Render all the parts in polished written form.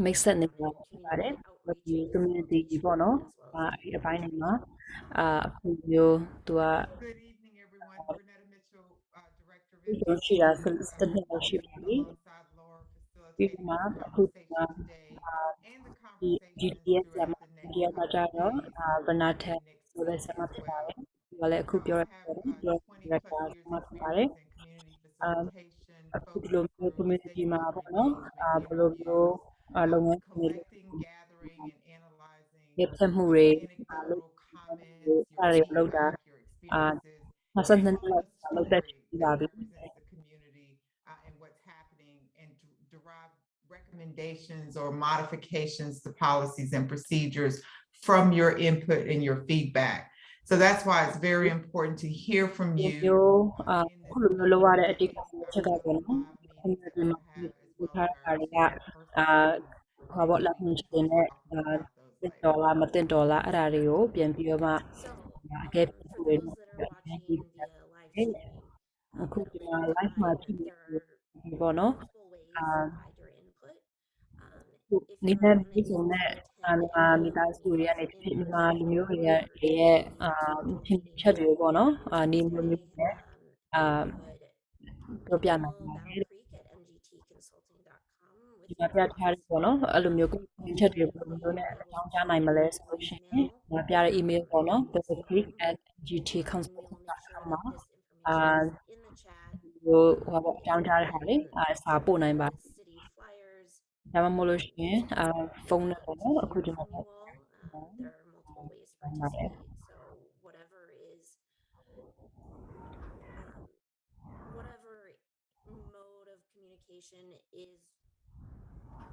make sense နဲ့ပါတယ်ဒီ community ပေါ့နော်အဲ့အပိုင်းတွေမှာအခုမျိုးသူက Good evening, everyone. Bernetta Mitchell, Director of ဒီလိုရှိတာ Institutional စနစ် Development, ရှိ working ပြီ alongside Laura, ပြီး facilitating မှ this အခုဒီမှာ conversation today and the ဒီ conversations GTS ဆရာ throughout မ the ဒီ next ကကြ couple of တော့ days ဗနာထ and က် next ဆိုတဲ့ week ဆရာမ as ဖြစ်ပါ well. တယ်ဒီကလည်းအခု So ပြောရ I တယ် have ပြော 20 director plus ဆရာ years မဖြစ်ပါတယ် experience in community facilitation, အခုဒီ focus လိုမျိုး groups, community မှာ stakeholder ပေါ့နော် engagement, ဘယ်လိုမျိုး interviews, လုပ်ငန်းတွေလုပ် collecting, gathering, and analyzing ရဖြတ်မှုတွေလုပ် anecdotal တွေ comments, your အဲ့ဒါတွေလုပ်တာ feedback, your အာ experiences, 22 and နှစ် telling လောက် a လုပ်သက် story ရှိ that ပါပြီ represents the community and what's happening and derive recommendations or modifications to policies and procedures from your input and your feedback. So that's why it's very important to hear from ဒီ you မျိုး in အခု this လိုမျိုးလုပ်ရ community တဲ့အဓိက space, ချက်က both ပေါ့ our နော် live meetings that community we'll မှာ have as ဒီ well ထား as တာ our တွေက in-person meetings ဟောပေါ့ next လက်မှန် week. ချ And we'll င် be တဲ့ talking about those တစ် later. ဒေါ်လာမတင်ဒေါ်လာအဲ့ဒါတွေကိုပြန်ပြီးတော့မှအကဲဖြတ် For တွေ those နဲ့ that are ပြန် watching ပြီး via live တယ် stream, အခု at a ဒီမှာ later live မှာ time, ကြည့်နေ there are ဒီပေါ့နော် multiple ways to အာ provide your input. If နိ you're နဲ့ ပြီးဆုံး unable တဲ့ to attend မိ any သားစုတွေကနေ in ဖြစ်မြန်မာ person လူမျိုးတွေ or ရဲ့ in virtual ချက်တွေ meetings ပေါ့နော်နေမျိုး today, မျိုးနဲ့ အာ you ပြော could ပြနိုင်ပါ email တယ် battlecreek@ngtconsulting.com with ဒီမှာ your ပြထားတယ်ပေါ့နော်အဲ့လိုမျိုး ချက်တွေဘယ်လိုမျိုးနဲ့အကြောင်းကြားနိုင်မလဲဆိုလို့ရှိရင်ဒီမှာပြတဲ့ email ပေါ့နော် battlecreek@ngtconsulting.com မှာ this အာ information is in the chat. ဟိုပေါ့အကြောင်းကြားတဲ့ဟာလေစာပို့နိုင်ပါ The city flyers ဒါမှမဟုတ်လို့ရှိရင်ဖုန်းနဲ့ပေါ့နော်အခုဒီမှာ from you all. There are multiple ways to participate. So whatever mode of communication is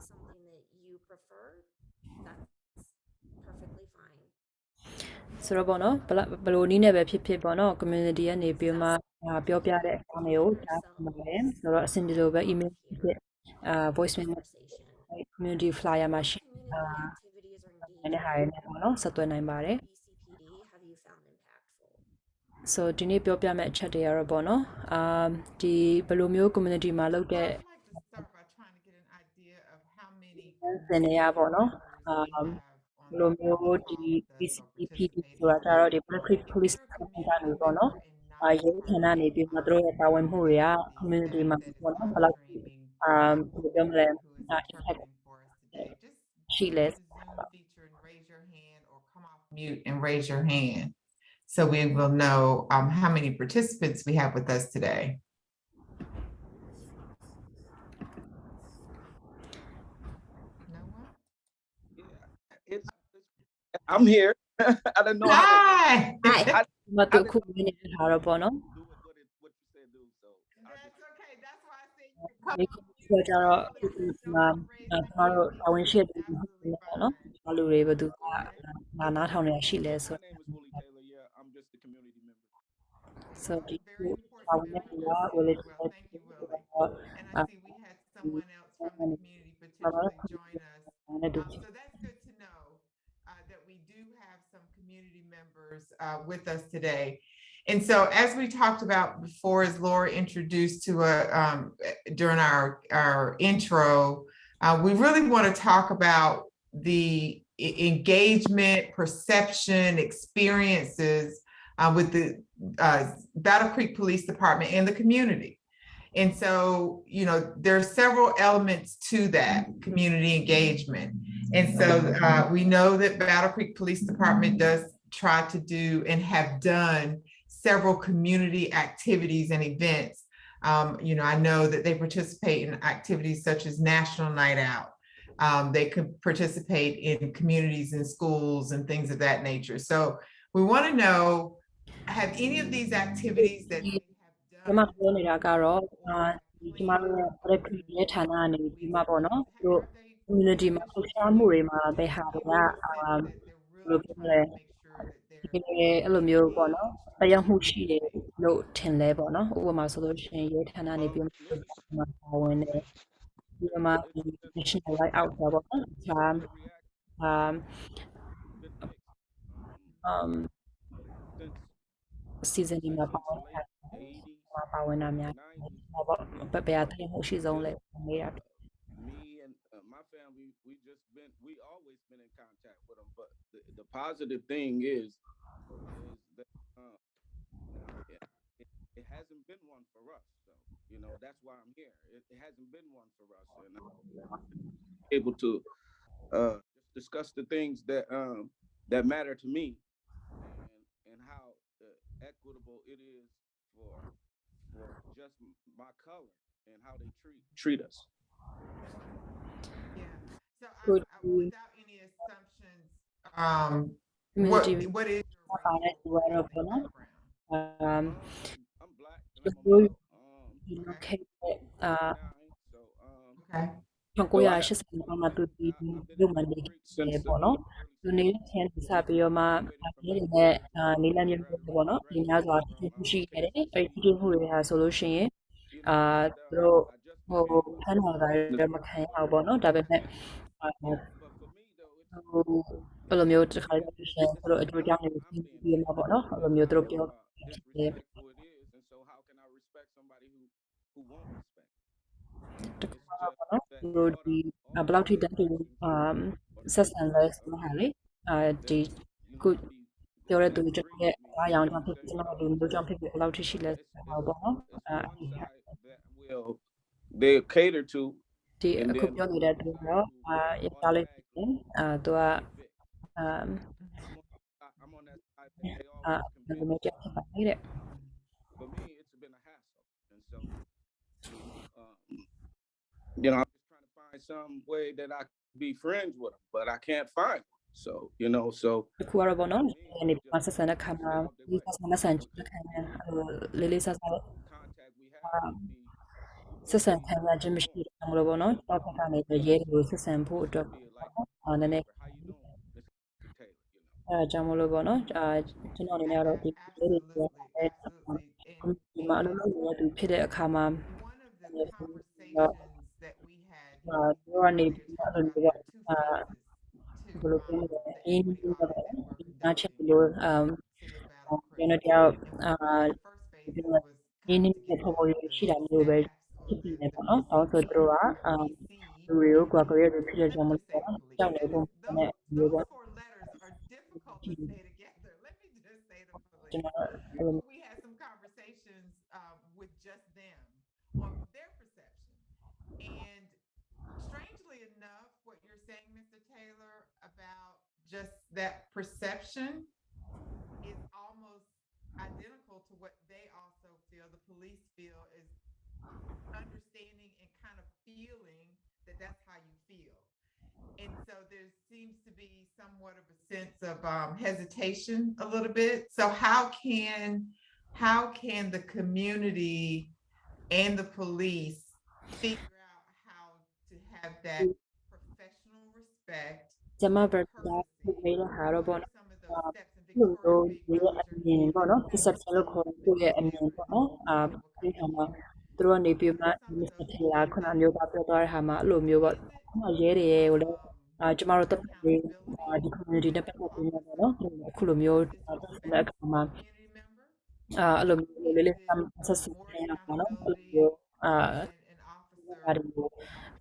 something that you prefer, that's perfectly fine. ဆိုတော့ပေါ့နော်ဘယ်လိုနည်းနဲ့ပဲဖြစ်ဖြစ်ပေါ့နော် community ကနေပြီးမှပြောပြတဲ့အကြောင်းတွေကိုကြားမှာပါတယ်ဆိုတော့အဆင်ပြေလို့ပဲ email ဖြစ်ဖြစ်voice memo community flyer မှာရှိCommunity activities or တဲ့ဟာတွေနဲ့ပေါ့နော်ဆက်သွယ်နိုင်ပါတယ် BCPD have you found impactful? so ဒီနေ့ပြောပြမယ့်အချက်တွေကတော့ပေါ့နော်ဒီဘယ်လိုမျိုး community မှာလုပ်တဲ့ I'd like to start by trying to get an idea of how many စင်နေရပေါ့နော် members we have on ဘယ်လို the မျိုး call ဒီ with us or BCPD participating ဆိုတာကြတော့ဒီ today. Public If Police you're a Department ကနေ community ပေါ့နော် member and not ရဲဌာနနေပြီးမှသူတို့ရဲ့တာဝန်မှုတွေက community မှာ that is ပေါ့နော် live ဘယ်လောက် streaming, ဘယ်လိုပြောမလဲ who is impact interpreting for us today, just ရှိလဲ use the Zoom feature and raise your hand or come off mute and raise your hand so we will know how many participants we have with us today. No one? I'm here. I didn't know how Hi. Hi. ဒီမှာသူအခုမြင်နေတဲ့ထားတော့ပေါ့နော် to do what you said do. So I That's just okay. That's why I said you come ဒီ off ဆို mute. ကြတော့ So ဒီ don't မှာ raise ကျ your မတို့ hand. တာဝန်ရှိတဲ့ Absolutely ပေါ့နော် fine. ကျမတို့တွေဘယ်သူက Go ahead. နားထောင်နေရရှိလဲ my ဆို name is Willie Taylor. Yeah, I'm just a community member. ဆိုဒီ Very တာ important ဝန်နဲ့ that က we ဝ receive asယ် well. Thank you, Willie. And I see we had someone else from the community potentially join us. So that's good to know that we do have some community members with us today. And so as we talked about before, as Laura introduced to during our intro, we really want to talk about the engagement, perception, experiences with the Battle Creek Police Department and the community. And so, you know, there are several elements to that community engagement. And so we know that Battle Creek Police Department does try to do and have done several community activities and events. You know, I know that they participate in activities such as National Night Out. They could participate in communities and schools and things of that nature. So we want to know, have any of these activities that they have ကျမ done ပြောနေတာကတော့ဒီကျမတို့ရဲ့ Recruit ရဲဌာနကနေဒီမှာပေါ့နော်သူတို့ community မှာလှုပ်ရှားမှုတွေမှာဘယ်ဟာတွေကဘယ်လိုပြောမလဲဒီအဲ့လိုမျိုးပေါ့နော်တရားမှုရှိတယ်လို့ထင်လဲပေါ့နော်ဥပမာဆိုလို့ရှိရင်ရဲဌာနနေပြီးမှပါဝင်တယ်ဒီမှာ national light out ပေါ့နော်ဒါ season ဒီမှာပါဝင်တာပါဝင်တာများပေါ့ဘယ်ဟာတရားမှုရှိဆုံးလဲနေတာ Me and we always been in contact with them. But the positive thing is that now it hasn't been one for us. So that's why I'm here. It hasn't been one for us, and I'm able to just discuss the things that matter to me, and how equitable it is for just my color and how they treat us. Yeah. So Could be without any assumptions, community what is your finance racial or aware of ethnic background? I'm black and so I'm a you male. Okay. located I'm 39, so Okay. so I got 1980 မှာသူဒီ I've been ရုပ် in မှန် the နေခဲ့ streets တယ် sinceပေါ့နော် early သူနေချင် '70s. စပြီးတော့မှ Graduated fromဒီနဲ့ elementary school, နီလန်းမျိုးပေါ့နော်ဒီများစွာတည်ရှိခဲ့တယ်အဲ့ဒီတည်မှုတွေဟာဆိုလို့ရှိရင်သူတို့ I just ဟို became ဖမ်းတော်တာရမခံရအောင်ပေါ့နော်ဒါပေမဲ့ Okay. but for me though,ဟိုဘယ်လိုမျိုးတစ်ခါ it,တ it, ည်း it's ရှင်သူတို့ it'sအကျိုးကြောင့်တွေ I'm သိ being ပြီးမှာ taken. ပေါ့နော်အဲ့လို That's မျိုးသူ how တို့ပြောတယ် disrespectful it is, and so how can I respect somebody who won't respect? တခု It's ပါ just ပေါ့နော် that သူတို့ဒီ all ဘယ်လောက်ထိ the တန်းတူ or ဆက်ဆံလဲ notice ဆိုဟာလေဒီ that ခု be ပြောတဲ့ that သူကျွန်တော်ရဲ့ mistreat me. အားရောင် You know ကြောင့် what ဖြ I'm စ် saying? ကျွန်တော်ဒီမျိုးကြောင့်ဖြစ်ပြီးဘယ်လောက်ထိရှိလဲ It's ဆိုတာပေါ့နော် one side that will they cater to, ဒီ and အခု then ပြောနေ the တဲ့ other သူ side တော့ who will ရတာလေးဖြစ်တယ် automatically သူက convict. အ I'm on that side that they always ဘယ် convict. လိုမျိုးကြောင့်ဖြစ်ပါလဲတဲ့ For me, it's been a hassle, and so you know, I'm just trying to find some way that I can be friends with them, but I can't find them. So so တခုကတော့ပေါ့နော် for me, ဒီနေ့ it's မှာ just ဆက်ဆံတဲ့ခါမှာ stay out their ဒီ way. ဆက်ဆံတဲ့ဆန်ချက်ခံရလေးလေးဆက်ဆံ Contact we haveဆက်ဆံ would ခံရခြင်းမရှိ be တဲ့အောင်လို့ပေါ့နော်တော့ဖက်ကနေရဲတွေကိုဆက်ဆံဖို့အတွက် be like, နည်းနည်း how you doing, Mr. Taylor? အဲကြောင့်မလို့ပေါ့နော်ကျွန်တော်အနေနဲ့ကတော့ဒီလေးတွေပြောတာ Absolutely.ဒီမှာအလုပ်လုပ်နေတဲ့သူဖြစ်တဲ့အခါမှာ One of the conversations that we had, သူကနေ earlier ဒီ talked လို about မျိုး there are two phases to ဘယ်လိုပြောမလဲ the အင်း equity ကြီး audit ပဲ that we're နားချက် conducting လို့ Silicon Valley ကျွန်တော် Creek. တယောက် And one of the first phases was အင်း kind of ကြီး to ပဲ get ပေါ်ပေါ်ရရှိတာမျိုးပဲ staffs ဖြစ် or ပြီးနေ the ပေါ့နော် missing ဆိုတော့သူတို့က PC လူတွေကို collaborate ဖြစ်တဲ့ let ကြော me င့်မ just လို့ say the police. ကြောက်နေ And ပုံ those နဲ့မျိုးပေါ့ four letters are difficult to say together. Let me just say the ကျွန် police. တော် But we had some conversations with just them on their perception. And strangely enough, what you're saying, Mr. Taylor, about just that perception is almost identical to what they also feel, the police feel, is understanding and kind of feeling that that's how you feel. And so there seems to be somewhat of a sense of hesitation a little bit. So how can the community and the police figure out how to have that professional respect ကျွန်မ and ဘက် courtesy? ဒါပြေးရဟာတော့ What ပေါ့ are some of those steps? And လို့ Victoria may ဒီရဲ့ probably အမြင်ပေါ့နော် better perception လို့ ခေါ် than တဲ့ Mr. ရဲ့အမြင် Taylor ပေါ့နော် and will ဒီ kind of မှာ share. သူတို့ကနေပြီး What မှ are some of Mr. those Taylor ခုန steps? မျိုးသားပြောသွားတဲ့ဟာမှာအဲ့လိုမျိုးပေါ့ Is it ခုနရဲတွေကိုလည်းကျမတို့တက်ပြီး accountability ဒီ community နဲ့ပတ်သက်ပြီးတော့ officer? ပေါ့နော်အခုလိုမျိုး Is it တက်တဲ့ disrespect အခါမှာ to a community member? အဲ့လိုမျိုးလေးလေး Is itဆက်ဆံ more နေရပါတော့အဲ့လို accountability မျိုး when an officer ပါတယ်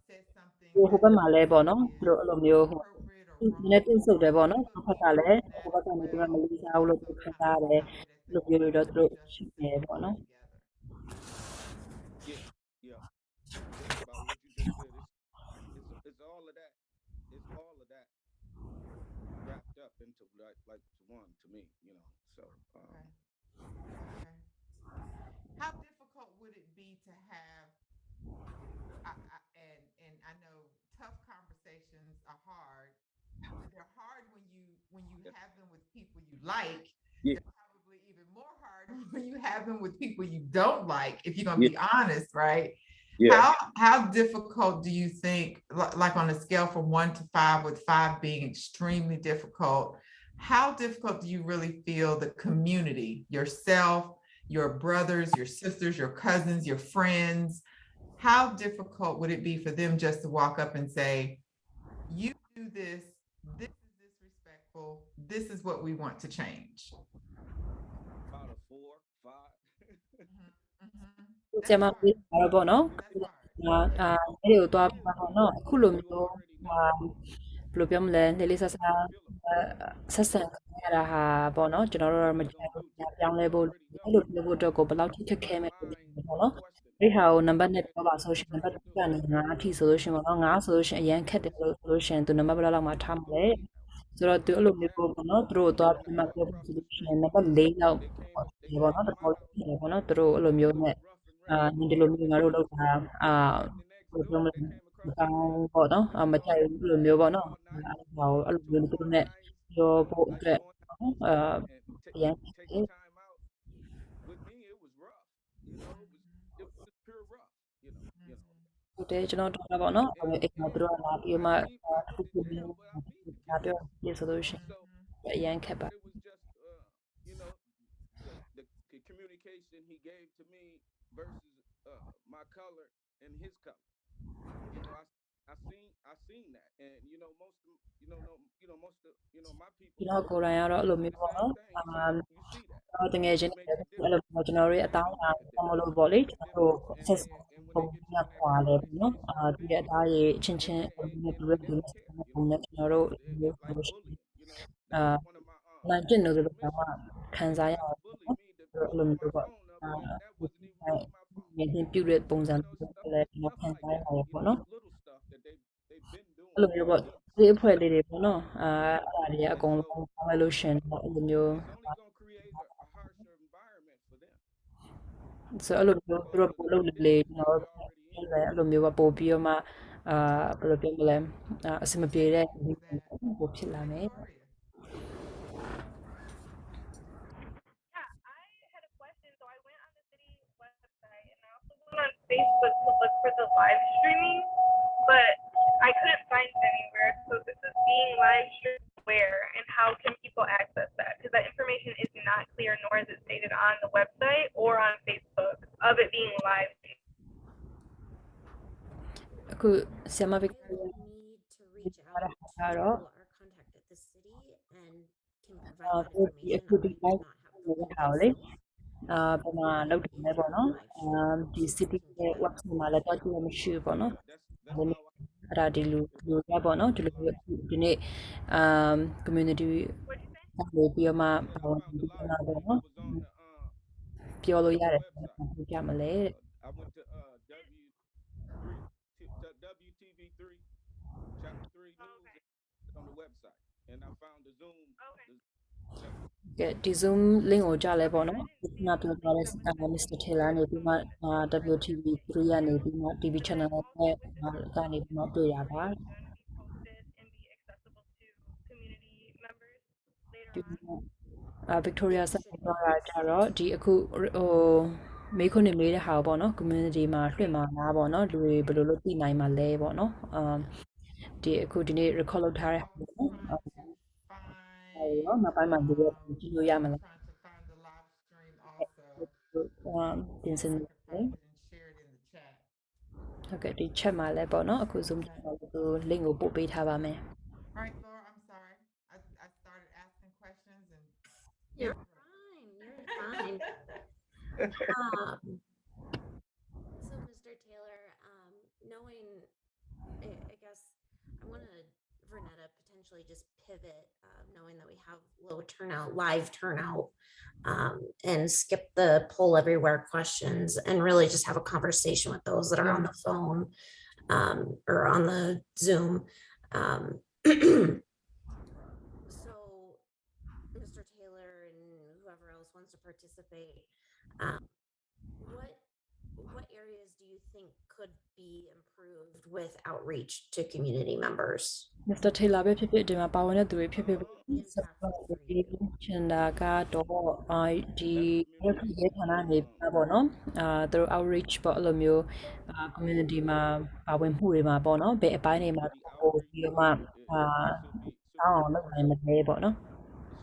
says something ဟို that ဘက်မှာလည်းပေါ့နော်သူ is တို့အဲ့လိုမျိုးဟို inappropriate or နည်း wrong? နည်းတင်းစုပ်တယ်ပေါ့နော် So တစ်ဖက်က we လည်း work on ဟို that ဘက်က as နေပြီး well. မလေးစားဘူးလို့ So သူ to ခံ kind of စားရတယ် decide at အဲ့ the လိုမျိုးတွေတော့သူတို့ justice ရှိ system နေပေါ့နော် together. yeah, just about what you just said. It's all of that. It's all of that wrapped up into like one to me. So. Okay. Okay. How difficult would it be to have, and I know tough conversations are hard. They're hard when you have them with people you like. Yeah. They're probably even more hard when you have them with people you don't like, if you're gonna be honest, right? Yeah. How difficult do you think, like on a scale from 1 to 5, with 5 being extremely difficult, how difficult do you really feel the community, yourself, your brothers, your sisters, your cousins, your friends, how difficult would it be for them just to walk up and say, you do this, this is disrespectful, this is what we want to change? About a 4, 5. ကျမပြောတာပေါ့နော် That's hard. အဲ့ဒီကိုသွားပြီးပါတော့နော်အခုလိုမျိုး ဘယ်လိုပြောမလဲလေးလေးဆဆ how I feel about it. ဆက်ဆံရတာဟာပေါ့နော်ကျွန်တော်တို့တော့မ What they ကြိုက် gonna ဘူး do? Justပြောင်းလဲဖို့ already know. အဲ့လိုပြောဖို့အတွက်ကိုဘယ်လောက်ထိခက်ခဲMyမဲ့လို့mindပေါ့နော် questioning ဒီဟာကိုနံပါတ် that နဲ့ပြောပါဆိုရှင်နံ trying ပါတ် to do. ကနေငါအထိဆိုလို့ရှင်ပေါ့နော်ငါဆိုလို့ရှင်အရန်ခက်တယ်လို့ဆိုလို့ရှင်သူနံပါတ်ဘယ်လောက်မှထားမှာလဲဆိုတော့သူအဲ့လိုမျိုးပေါ့နော်သူတို့သွားပြီးမှပြောဖို့ဆိုလို့ရှင်နံပါတ်4လောက်They came.ပေါ့ They ပေါ့ came နော်တော်တော် around. လေးပေါ့နော်သူတို့အဲ့လို You မျိုး know, နဲ့ rough and ready. ဒီလိုမျိုးငါတို့လောက်တာအာ And the next ဘယ်လိုပြောမ dude လဲ that came မ across the ကောင်း street, ပေါ့နော်မ you ကြို know, က်ဘူးအဲ့လိုမျိုးပေါ့နော် all အဲ့ nice, လိုအဲ့လိုမျိုးသူတို့နဲ့ nice, ပြောဖို့အတွ nice က် on နော် and အရန်ခက်တယ် taking time out. With me, it was rough. You know, it was pure rough. You know. ဟုတ်တယ်ကျွန်တော်တို့တော့ပေါ့နော်အိမ်မှာသူတို့ကလာပြီးမှ I တစ် ended ခု in ခု jail, မျိုး but I beat the လာ case. ပြောပြဆိုလို့ရှိ So ရင်အရန်ခက်ပါ it was just, you know, the communication he gave to me versus my color and his color. You know, I seen that, and you know, most of, you know, no, you know, most of, you know, my people ကျွန်တော်ကိုယ်တိုင်ကတော့အဲ့လို see မျိုး the ပေါ့ same နော် thing. So you see that, တကယ်ချင်း it အဲ့ makes a လို difference. မျိုးကျွန်တော်တို့ရဲ့အ They သား do အရာ make a ဘာမ difference. လို့ပေါ့လေ They make ကျွ a န်တော်တို့ difference,ဆက် and when ပုံ they get ရ you in that ခွာလဲပေါ့နော် conversation, ဒီရဲ့အသားရဲ့ချင်းချင်းဒီလိုဒီလို they don't care. ပုံနဲ့ကျွန်တော်တို့ It, မျိုး it's ဆို like လို့ရှိရင် bullying. You know, that was one of my နိုင်ကျင့်လို့ဆိုတော့ submissions. ခံစား They ရ tried အောင် to bully နော် me to အဲ့လို open မျိုး my ပေါ့ phone up when that wasn't even really my phone. မြင်တင်ပြုတဲ့ပုံစံ You မျိုး know, လည်းကျွန်တော် stuff ခံ like စားရ that. ပါတယ် You ပေါ့ know, နော် little stuff that they've been doing အဲ့လို for မျိုးပေါ့ weeks. ဒီအဖွဲ့လေးတွေပေါ့နော်အဲ့ဒါတွေအ And ကုန် so လုံးပေါင်းလိုက်လို့ရှင်တော့အဲ့လိုမျိုး it's only going to create a harsher environment for them. ဆိုအဲ့လိုမျိုးသူတို့ပို့ Because လို့ the လေ difference ကျွန် that တော် we're already in. လည်းအဲ့လိုမျိုးပို့ပြီးတော့မှဘယ်လိုပြောမလဲအဆင်မပြေတဲ့ Thank you for that. ပို့ဖြစ်လာမယ် Victoria. Yeah, I had a question. So I went on the city website and I also went on Facebook to look for the live streaming, but I couldn't find it anywhere. So this is being live streamed where and how can people access that? Because that information is not clear, nor is it stated on the website or on Facebook of it being live. အခုဆီယမ I ဗစ် will need to reach out ကတော့ to our contact at the city and can provide that ဒီ information. equity I do live not have the ကို link ထားလေ itself. ပမာလောက်တယ်လေပေါ့နော် Live stream ဒီ so we city can ရဲ့ get website မှာလည်းတော့ကြည့်မရှိဘူးပေါ့နော် That's how I အဲ့ဒါဒီလိုရပေါ့နော်ဒီလိုဒီနေ့community What'd you say? ကနေပြီးတော့မှ said.ပါ I ဝင် found the ပြီး live တော့ stream. ပေါ့ It was on the ပြောလို့ရတယ် website. ပြမလဲ I went to WTV3 Channel 3 Oh, News okay. on the website, and I found the Zoom. Okay. ကဲဒီ Zoom link ကိုကြားလဲပေါ့နော် I ခု didn't see န the ပြော link ထားတဲ့ that was sent Mr. to me Taylor နေ either, ပြီး so မှ I wanted to check WTV3 with ကနေ you. ပြီးမှ TV And then channel also နဲ့ with the ကနေပြီးမှတွေ့ရပါ information going to be posted and be accessible to community members later on. Victoria It ဆက် should ပြော be တာကြတော့ sent ဒီအခုမေးခွန်းနေမေးတဲ့ဟာပေါ့နော် community မှာလွှင့်မှာလားပေါ့နော်လူတွေဘယ်လိုလုပ်သိနိုင်မှာလဲပေါ့နော်ဒီအခုဒီနေ့ record လုပ်ထားတဲ့ဟာပေါ့နော် Trying to နောက်ပိုင်းမှာဒီလိုကြည့်လို့ရမှာလား trying to find the live stream also. တင်စင် I နေ could find it and share it in the chat. ဟုတ်ကဲ့ဒီ chat မှာလည်းပေါ့နော်အခု Zoom chat မှာသူ link ကိုပို့ပေးထားပါမယ် All right, Laura, I'm sorry. I started asking questions and You're fine. You're fine. So, Mr. Taylor, knowing, I guess I want to, Vernetta, potentially just pivot, knowing that we have low turnout, live turnout, and skip the poll everywhere questions and really just have a conversation with those that are on the phone or on the Zoom. So, Mr. Taylor and whoever else wants to participate, what areas do you think could be improved with outreach to community members? Mr. Taylor ပဲဖြစ်ဖြစ်ဒီမှာပါဝင်တဲ့သူတွေဖြစ်ဖြစ် Impactful for you. ချင်တာကတော့ဒီရဲဌာနနေပေါ့နော်သူတို့ outreach ပေါ့အဲ့လိုမျိုးcommunity မှာပါဝင်မှုတွေမှာပေါ့နော်ဘယ်အပိုင်းတွေမှာပို့ပြီးတော့မှတောင်းအောင်လုပ်နိုင်မလဲပေါ့နော် It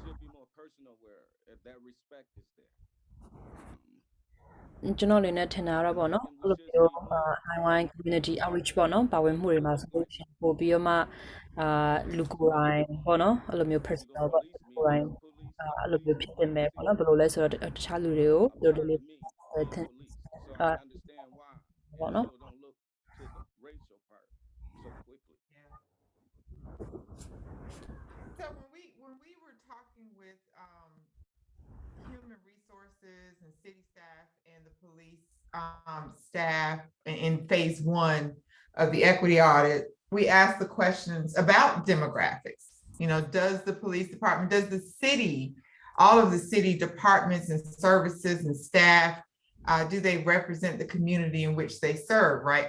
should be more personal where that respect is there. ကျွန်တော်အနေနဲ့ထင်တာတော့ပေါ့နော်အဲ့လိုမျိုးonline community outreach ပေါ့နော်ပါဝင်မှုတွေမှာဆိုလို့ရှိရင်ပို့ပြီးတော့မှလူကိုယ်တိုင်ပေါ့နော်အဲ့လိုမျိုး personal ပေါ့ကိုယ်တိုင်အဲ့လိုမျိုးဖြစ်နေမယ်ပေါ့နော်ဘယ်လိုလဲဆိုတော့တခြားလူတွေကိုသူတို့လေး police. So I understand why people don't look to the racial part so quickly. Yeah. staff in phase 1 of the equity audit, we asked the questions about demographics. Does the police department, does the city, all of the city departments and services and staff, do they represent the community in which they serve, right?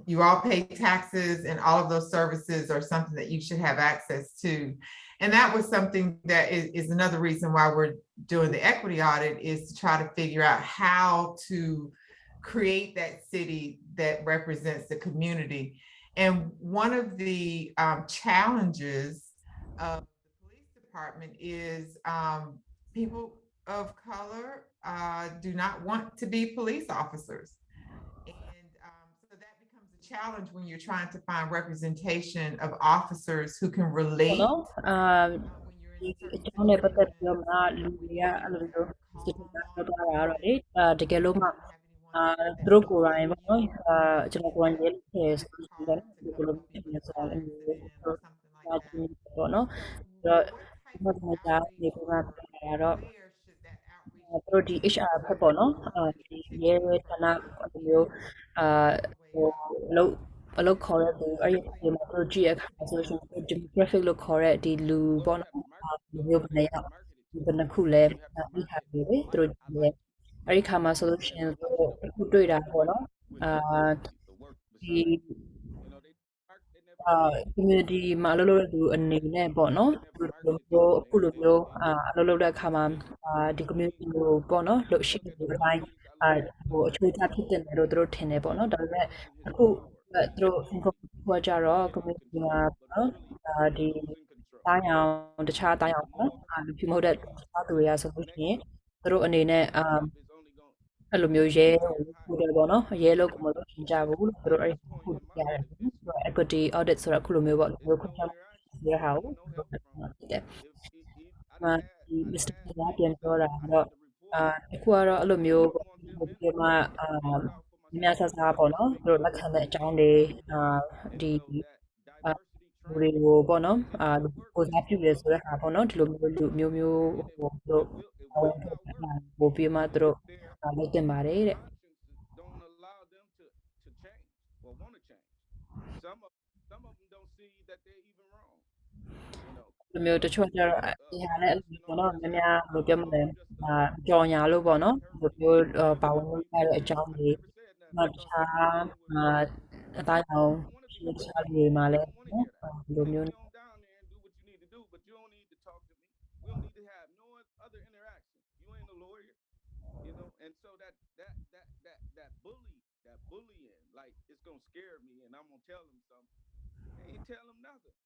You all pay taxes, and all of those services are something that you should have access to. And that was something that is another reason why we're doing the equity audit, is to try to figure out how to create that city that represents the community. And one of the challenges of the police department is people of color do not want to be police officers. And so that becomes a challenge when you're trying to find representation of officers who can relate when you're in ဒီ certain အကြောင်းနဲ့ပတ်သက်ပြီး situations. တော့မှလူတွေကအဲ့လိုမျိုး Call စစ် them တပ် all က the ပြောတာကတော့လေ time. တကယ်လို့မှ Don't have anyone that သူတို့ကိုယ်တို supports င်ပေါ့နော် you. ကျွန်တော်ကိုယ်တိုင်ရေးခဲ့ဆို Get ရင် called ဒီ to လို come ဖြစ် help me နေ with a ဆိုတာ car အဲ့လိုမျိုး accident or something like that. ပေါ့နော် So အဲ့တော့ what ဒီမှာ type ဒီ of မှာ outreach ကြာနေကတော့ or where should that outreach သူတို့ဒီ take place HR so ဖက် that ပေါ့နော် the target ဒီ particular ရဲဌာန person အဲ့လိုမျိုး way ဟို out? အလုပ်ခေါ်တဲ့သူအဲ့ဒီမှာသူတို့ကြည့်ရခါဆိုရှင် demographic လို့ခေါ်တဲ့ဒီလူပေါ့နော်လူမျိုးဘယ်နှယောက်ဒီဘယ်နှခုလဲဒီဟာတွေလေသူတို့ကြည့်ရဲအဲ့ဒီခါမှာဆိုလို့ရှိရင်သူတို့အခုတွေ့တာပေါ့နော်ဒီ community မှာအလုပ်လုပ်တဲ့သူအနေနဲ့ပေါ့နော်သူတို့မျိုးအခုလိုမျိုးအလုပ်လုပ်တဲ့အခါမှာဒီ community ကိုပေါ့နော်လို့ရှိနေတဲ့အတိုင်းဟိုအချိုးချဖြစ်တဲ့လို့သူတို့ထင်တယ်ပေါ့နော်ဒါပေမဲ့အခုသူတို့ inform ကြတော့ community မှာပေါ့နော်ဒီတိုင်းအောင်တခြားတိုင်းအောင်ပေါ့လူပြမဟုတ်တဲ့တခြားသူတွေကဆိုလို့ရှိရင်သူတို့အနေနဲ့အဲ့လိုမျိုးရဲကိုတယ်ပေါ့နော်ရဲလို့ကိုမလို့ရှင်ကြဘူးလို့သူတို့အဲ့ခုကြားရတယ်ဆိုတော့ equity audit ဆိုတော့အခုလိုမျိုးပေါ့မျိုးခွင့်ပြုရဟာကိုသူတို့ဖြစ်တယ်ဒီ Mr. ကပြန်ပြောတာတော့အခုကတော့အဲ့လိုမျိုးပေါ့ဒီမှာများဆဆပေါ့နော်သူတို့လက်ခံတဲ့အကြောင်းတွေဒီလူတွေကိုပေါ့နော်ကိုစားပြုတယ်ဆိုတဲ့ဟာပေါ့နော်ဒီလိုမျိုးလူမျိုးမျိုးဟိုသူတို့ပို့ပြီးမှသူတို့လုပ်တင်ပါတယ်တဲ့ don't allow them to change or want to change. Some of them don't see that they're even wrong. ဒီမျိုးတချို့ကျတော့ဒီဟာလည်းအဲ့လိုပေါ့နော်များများဘယ်လိုပြောမလဲကြော်ညာလို့ပေါ့နော်ဒီမျိုးပါဝင်လို့ရတဲ့အကြောင်းတွေနောက်တခြားအတိုင်းအောင်ရှိတဲ့တခြားလူတွေမှာလည်းနော်ဒီလိုမျိုး Down there and do what you need to do, but you don't need to talk to me. We don't need to have no other interaction. You ain't a lawyer, and so that bullying, like it's gonna scare me, and I'm gonna tell them something. I ain't tell them nothing.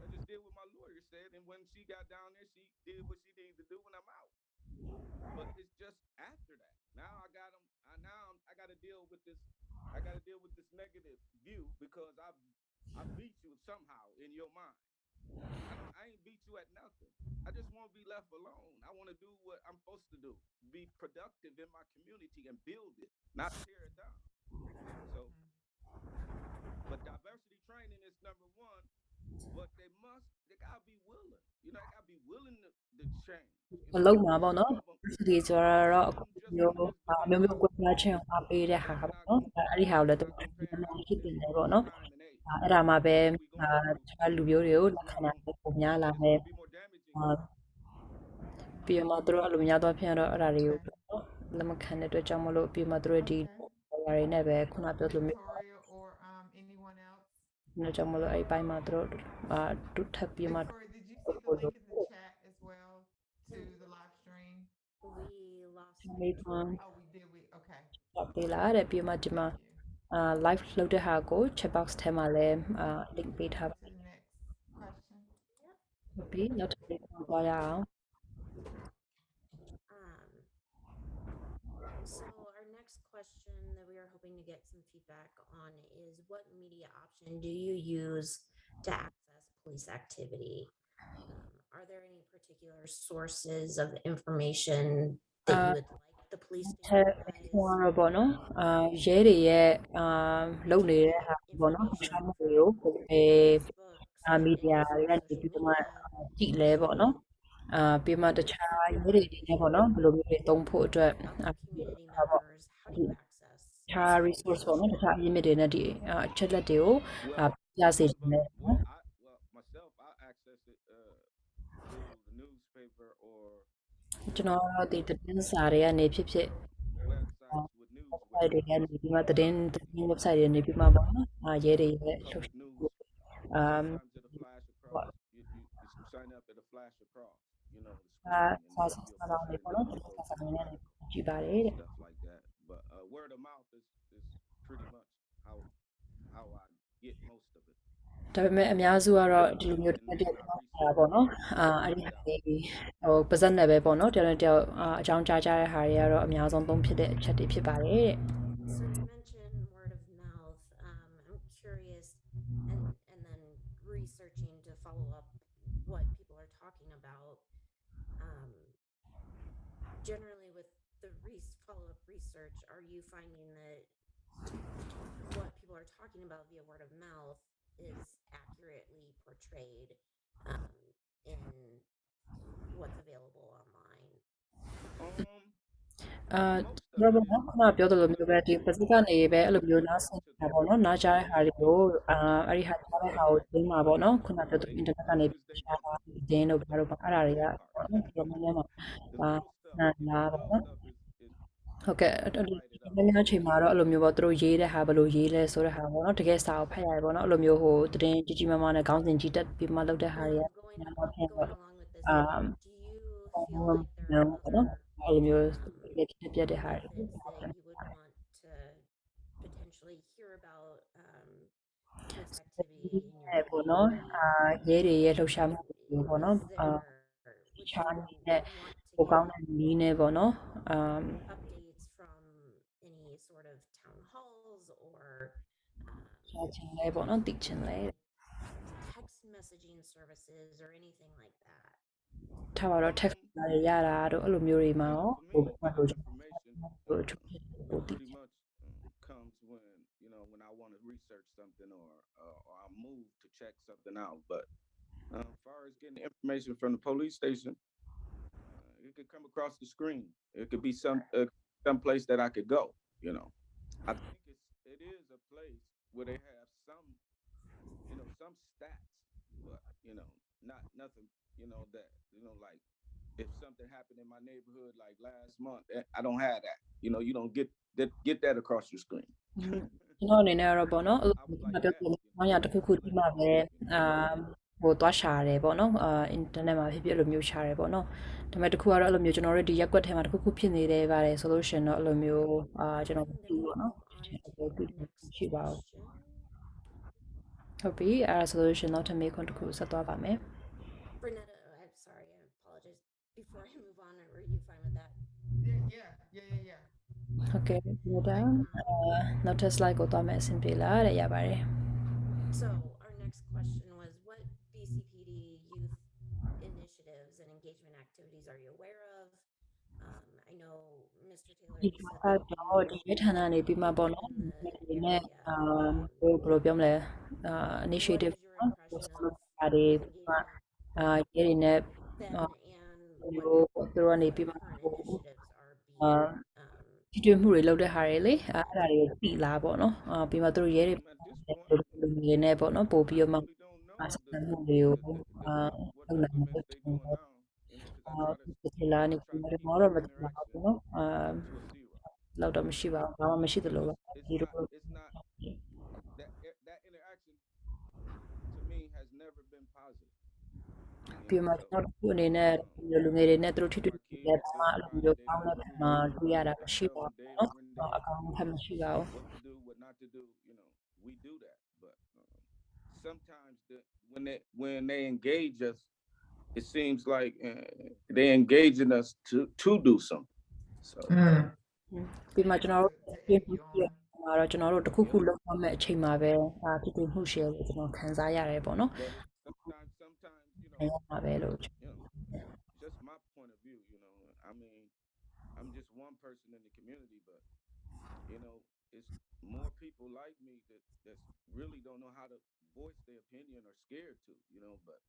I just did what my lawyer said, and when she got down there, she did what she needed to do, and I'm out. But it's just after that. Now I got them. Now I got to deal with this. I got to deal with this negative view because I beat you somehow in your mind. I ain't beat you at nothing. I just want to be left alone. I want to do what I'm supposed to do. Be productive in my community and build it, not tear it down. So, but diversity training is number one. But they gotta be willing. They gotta be willing to change. အလုံးမှာပေါ့နော် diversity ဆိုတော့အခုမျိုးမျိုးကွဲပြားခြင်းကိုအားပေးတဲ့ဟာပေါ့နော်အဲ့ဒီဟာကိုလည်းသူဖြစ်တင်တယ်ပေါ့နော်အဲ့ဒါမှပဲတခြားလူမျိုးတွေကိုလက်ခံနိုင်ပုံများလာမယ်ပြီးမှသူတို့အဲ့လိုများတော့ဖြစ်တော့အဲ့ဒါတွေကိုလက်မခံတဲ့အတွက်ကြောင့်မလို့ပြီးမှသူတို့ဒီဘာတွေနဲ့ပဲခုနပြောသလိုမျိုး or anyone else? ဒီကြောင့်မလို့အဲ့ပိုင်းမှာသူတို့တူထပ်ပြီးမှ Did you see the link in the chat as well to the live stream? We lost. Oh, we did. Okay. ပေးလာတဲ့ပြီးမှဒီမှာlive လုပ်တဲ့ဟာကို chat box ထဲမှာလည်း link ပေးထားပါ To the next question. ဟုတ်ပြီနောက်တစ်ခုသွားရအောင် So our next question that we are hoping to get some feedback on is what media option do you use to access police activity? Are there any particular sources of information that you would like the police to utilize? ဟိုတော့ပေါ့နော်ရဲတွေရဲ့လုပ်နေတဲ့ဟာပေါ့နော်တခြားမှုတွေကိုမီဒီယာတွေကနေပြီးတော့မှကြည့်လဲပေါ့နော်ပြီးမှတခြားရဲတွေနေနဲ့ပေါ့နော်ဘယ်လိုမျိုးတွေသုံးဖို့အတွက် Community members, how do you ခြား resource ပေါ့နော်တခြားအရင်းမြစ်တွေနဲ့ဒီအချက်လက်တွေကိုပြစေချင်တယ်နော် myself, I access it through the newspaper or ကျွန်တော်တို့ဒီသတင်းစာတွေကနေဖြစ်ဖြစ် websites with news website တွေကနေပြီးမှသတင်း website တွေနေပြီးမှပေါ့နော်ရဲတွေရဲ့ public news. um Sometimes it'll flash across. You sign up, it'll flash across, the screen, andစာစ you'll စာ be ပေါင်းတွေ able ပေါ့ to နော် go သတင်း to စာ the တွေနဲ့ article ကြည့်ပါတယ်တဲ့ stuff like that. But word of mouth is pretty much how I get most of it. ဒါပေမဲ့အများစုကတော့ဒီလိုမျိုးတစ်ချက်တာပေါ့နော်အဲ့ဒီဟာတွေပါဇက်နဲ့ပဲပေါ့နော်တယောက်တယောက်အကြောင်းကြားကြတဲ့ဟာတွေကတော့အများဆုံးသုံးဖြစ်တဲ့အချက်တွေဖြစ်ပါတယ်တဲ့ So you mentioned word of mouth. I'm curious, and then researching to follow up what people are talking about. Generally, with the follow-up research, are you finding that what people are talking about via word of mouth is accurately portrayed in what's available online? ကျွန်တော်တို့ခုနပြောသလိုမျိုးပဲဒီပစိကနေပဲအဲ့လိုမျိုးနားဆင်တာပေါ့နော်နားကြားတဲ့ဟာတွေကိုအဲ့ဒီဟာကြားတဲ့ဟာကိုသိမှာပေါ့နော်ခုနပြောသလို internet ကနေရှားတာတင်းတို့ဘာလို့ပါအဲ့ဒါတွေကပေါ့နော်ဒီလိုမျိုးမှာနားလာပေါ့နော်ဟုတ်ကဲ့ဒီနေ့အချိန်မှာတော့အဲ့လိုမျိုးပေါ့သူတို့ရေးတဲ့ဟာဘယ်လိုရေးလဲဆိုတဲ့ဟာပေါ့နော်တကယ်စာကိုဖတ်ရတယ်ပေါ့နော်အဲ့လိုမျိုးဟိုတင်းကြီးကြီးမားမားနဲ့ခေါင်းစဉ်ကြီးတက်ပြီးမှလုပ်တဲ့ဟာတွေက Going along with this, do you feel like there are other benefits that you would want to potentially hear about this activity in your ပေါ့နော် community? ရဲတွေရဲ့လှုပ်ရှားမှုတွေပေါ့နော် Would youနဲ့ want to ပိုကောင်း get တဲ့နည်းနဲ့ပေါ့နော် updates from any sort of town halls or ချင်လဲပေါ့နော်သိချင်လဲ text messaging services or anything like that? ထားပါတော့ text တွေရတာတို့အဲ့လိုမျိုးတွေမှာရောဟိုဘာလို့ Information pretty much comes when I want to research something or I move to check something out. But as far as getting information from the police station, it could come across the screen. It could be some place that I could go. I think it is a place where they have some stats, but not nothing. That like if something happened in my neighborhood like last month, I don't have that. You don't get that across your screen. ကျွန်တော်အနေနဲ့ကတော့ပေါ့နော်အဲ့လိုပြောပြလို့ရတခုခုဒီမှာပဲဟိုသွားရှာရတယ်ပေါ့နော်အင်တာနက်မှာဖြစ်ဖြစ်အဲ့လိုမျိုးရှာရတယ်ပေါ့နော်ဒါပေမဲ့တခုကတော့အဲ့လိုမျိုးကျွန်တော်တို့ဒီရက်ကွက်ထဲမှာတခုခုဖြစ်နေတယ်ပါတယ်ဆိုလို့ရှင်တော့အဲ့လိုမျိုးကျွန်တော်ပြီးပေါ့နော်ရှိပါဘူးဟုတ်ပြီအဲ့ဒါဆိုလို့ရှင်နောက်ထပ်မေးခွန်းတစ်ခုဆက်သွားပါမယ် Bernetta, I'm sorry, I apologize. Before I move on, are you fine with that? Yeah. Okay,နောက်ထပ် slide ကိုသွားမယ်အဆင်ပြေလားတဲ့ရပါတယ် So our next question was, what BCPD youth initiatives and engagement activities are you aware of? I know Mr. Taylor ဒီ said မှာ that တော့ဒီရထာနာနေပြီးမှပေါ့နော်ဒီနဲ့ဘယ်လိုပြောမလဲinitiative what is your impression of ဒါတွေ youth မှ engagement ရဲတွေနဲ့ then and သူ what တို့ကနေ current ပြီးမှ initiatives are being ကြည့်တွေ့မှုတွေလုပ်တဲ့ဟာတွေလေအဲ့ဒါတွေကိုပြီးလားပေါ့နော်ပြီးမှသူတို့ရဲတွေလူတွေနဲ့ပေါ့နော်ပို့ပြီးတော့မှဆက်ဆံမှုတွေကိုလုပ်နိုင်မှာဖြစ်တယ်ဒီလားနေပြီးတော့မတော့မသိပါဘူးနော်လောက်တော့မရှိပါဘူးဘာမှမရှိသလိုပါဒီလို it's not that interaction to me has never been positive. ပြီးမှကျွန်တော်တို့အနေနဲ့လူငယ်တွေနဲ့သူတို့ထိတွေ့တဲ့ဘာမှအလိုမျိုးကောင်းတဲ့ဘက်မှာတွေ့ရတာမရှိပါဘူးเนาะအကောင်းဘက်မရှိပါဘူး what to do, what not to do, we do that. But sometimes when they engage us, it seems like they engaging us to do something. So ပြီးမှကျွန်တော်တို့ပြင်ပြီးတော့ကျွန်တော်တို့တခုခုလုပ်ရမယ့်အချိန်မှာပဲထိတွေ့မှုရှိတယ်ကျွန်တော်ခံစားရတယ်ပေါ့နော် sometimesပါပဲလို့ just my point of view, I mean, I'm just one person in the community, but it's more people like me that really don't know how to voice their opinion or scared to, but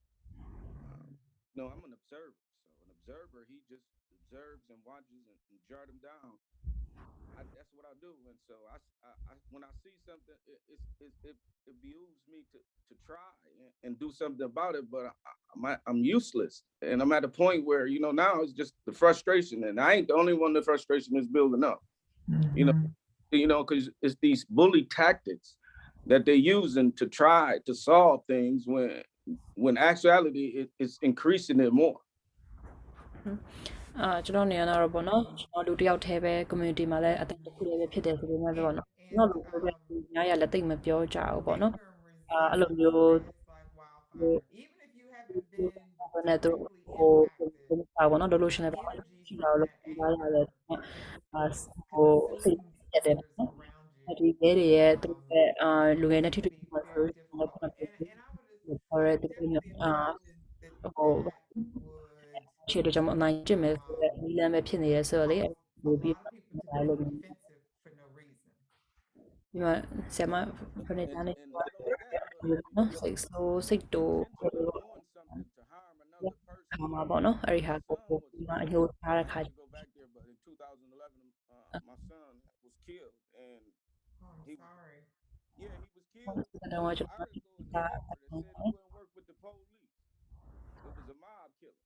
I'm an observer. So an observer. He just observes and watches and jot them down. That's what I do. And so when I see something, it behooves me to try and do something about it. But I'm useless, and I'm at a point where now it's just the frustration, and I ain't the only one. The frustration is building up. Because it's these bully tactics that they're using to try to solve things when actuality it's increasing it more. ကျွန်တော်နေရတာတော့ပေါ့နော်ကျွန်တော်လူတစ်ယောက်တည်းပဲ community မှာလည်းအသက်တစ်ခုလေးပဲဖြစ်တယ်ဆိုပေမဲ့ပေါ့နော်ကျွန်တော်လူလိုပဲညားရလက်သိမ့်မပြောကြဘူးပေါ့နော် အဲ့လိုမျိုး Even if you haven't been နဲ့သူ directly ဟို impacted, ပေါ့နော် လို့ရှင်လည်းပါ the ရှိ energy တာ from လို့ that ပြောရတယ် anger ဟို စိတ် consumes တက်တယ်ပေါ့ others နော် around you. ဒီရဲတွေရဲ့သူရဲ့လူငယ်နဲ့ It ထိ can တွေ့ be မှာဆို very ရင်လည်း difficult. ခုနပြောသ And I would လိုခေါ်ရဲ I သူ definitely မျိုး imagine that ဟို that would ခြေတော့ကျွန်မအနိုင်ကျင့်မယ်ဆိုတဲ့နီလန်းပဲဖြစ်နေရဆိုတော့လေ cause a ပို့ပြီး lot of people to ဒါလို့ become ဒီ defensive for no reason. မှာဆရာမဖနေသားနေ And not only that, but နော်စိတ်ဆိုးစိတ်တူ intentionally doing something to harm another person. ခါမှာပေါ့နော်အဲ့ဒီဟာ My ကို son ပို့ was ပြီးမှအယိုးထားတဲ့ခါ not to go back there, but in 2011, my son was killed, and Oh, I'm he sorry. yeah he was killed. တော့ I ကျွန် didn't goတော် no further. They said he wouldn't work with the police. It was a mob killer,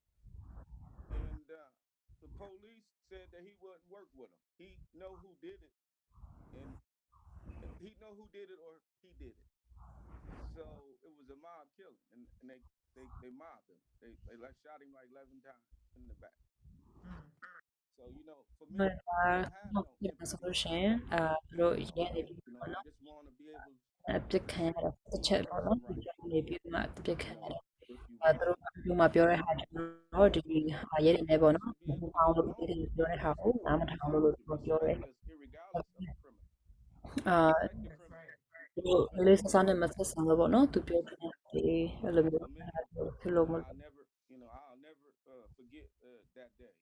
and the police said that he wouldn't work with them. He know who did it, and he know who did it or he did it. So it was a mob killing, and they mobbed him. They like shot him like 11 times in the back. So for me, I don't have no ဒီမှာ empathy ဆိုလို့ for ရှိ that. ရင်တို့ရဲနေပြီး I ပေါ့နော် just want to be able to အပြစ်ခံရတဲ့တစ်ချက်ပေါ့ person နော် right. နေပြီးမှအပြစ်ခံရ If တဲ့ you အဲ hate, တို့ဒီမှာပြောတဲ့ဟာကျွန်တော်ဒီရဲတွေနဲ့ပေါ့နော် be able to အောင် get လို့ along ပြော with တဲ့ဟာ people ကို and နားမထောင်လို့ပြော respect တယ် us irregardless of a criminal. အာ Respect the That's criminal. right. ဒီလေးစစနဲ့မဆက်ဆံလို့ပေါ့နော်သူပြောတဲ့ဒီအဲ့လိုမျိုး For me, ဖြစ်လို့မ I'll never, I'll never forget that day.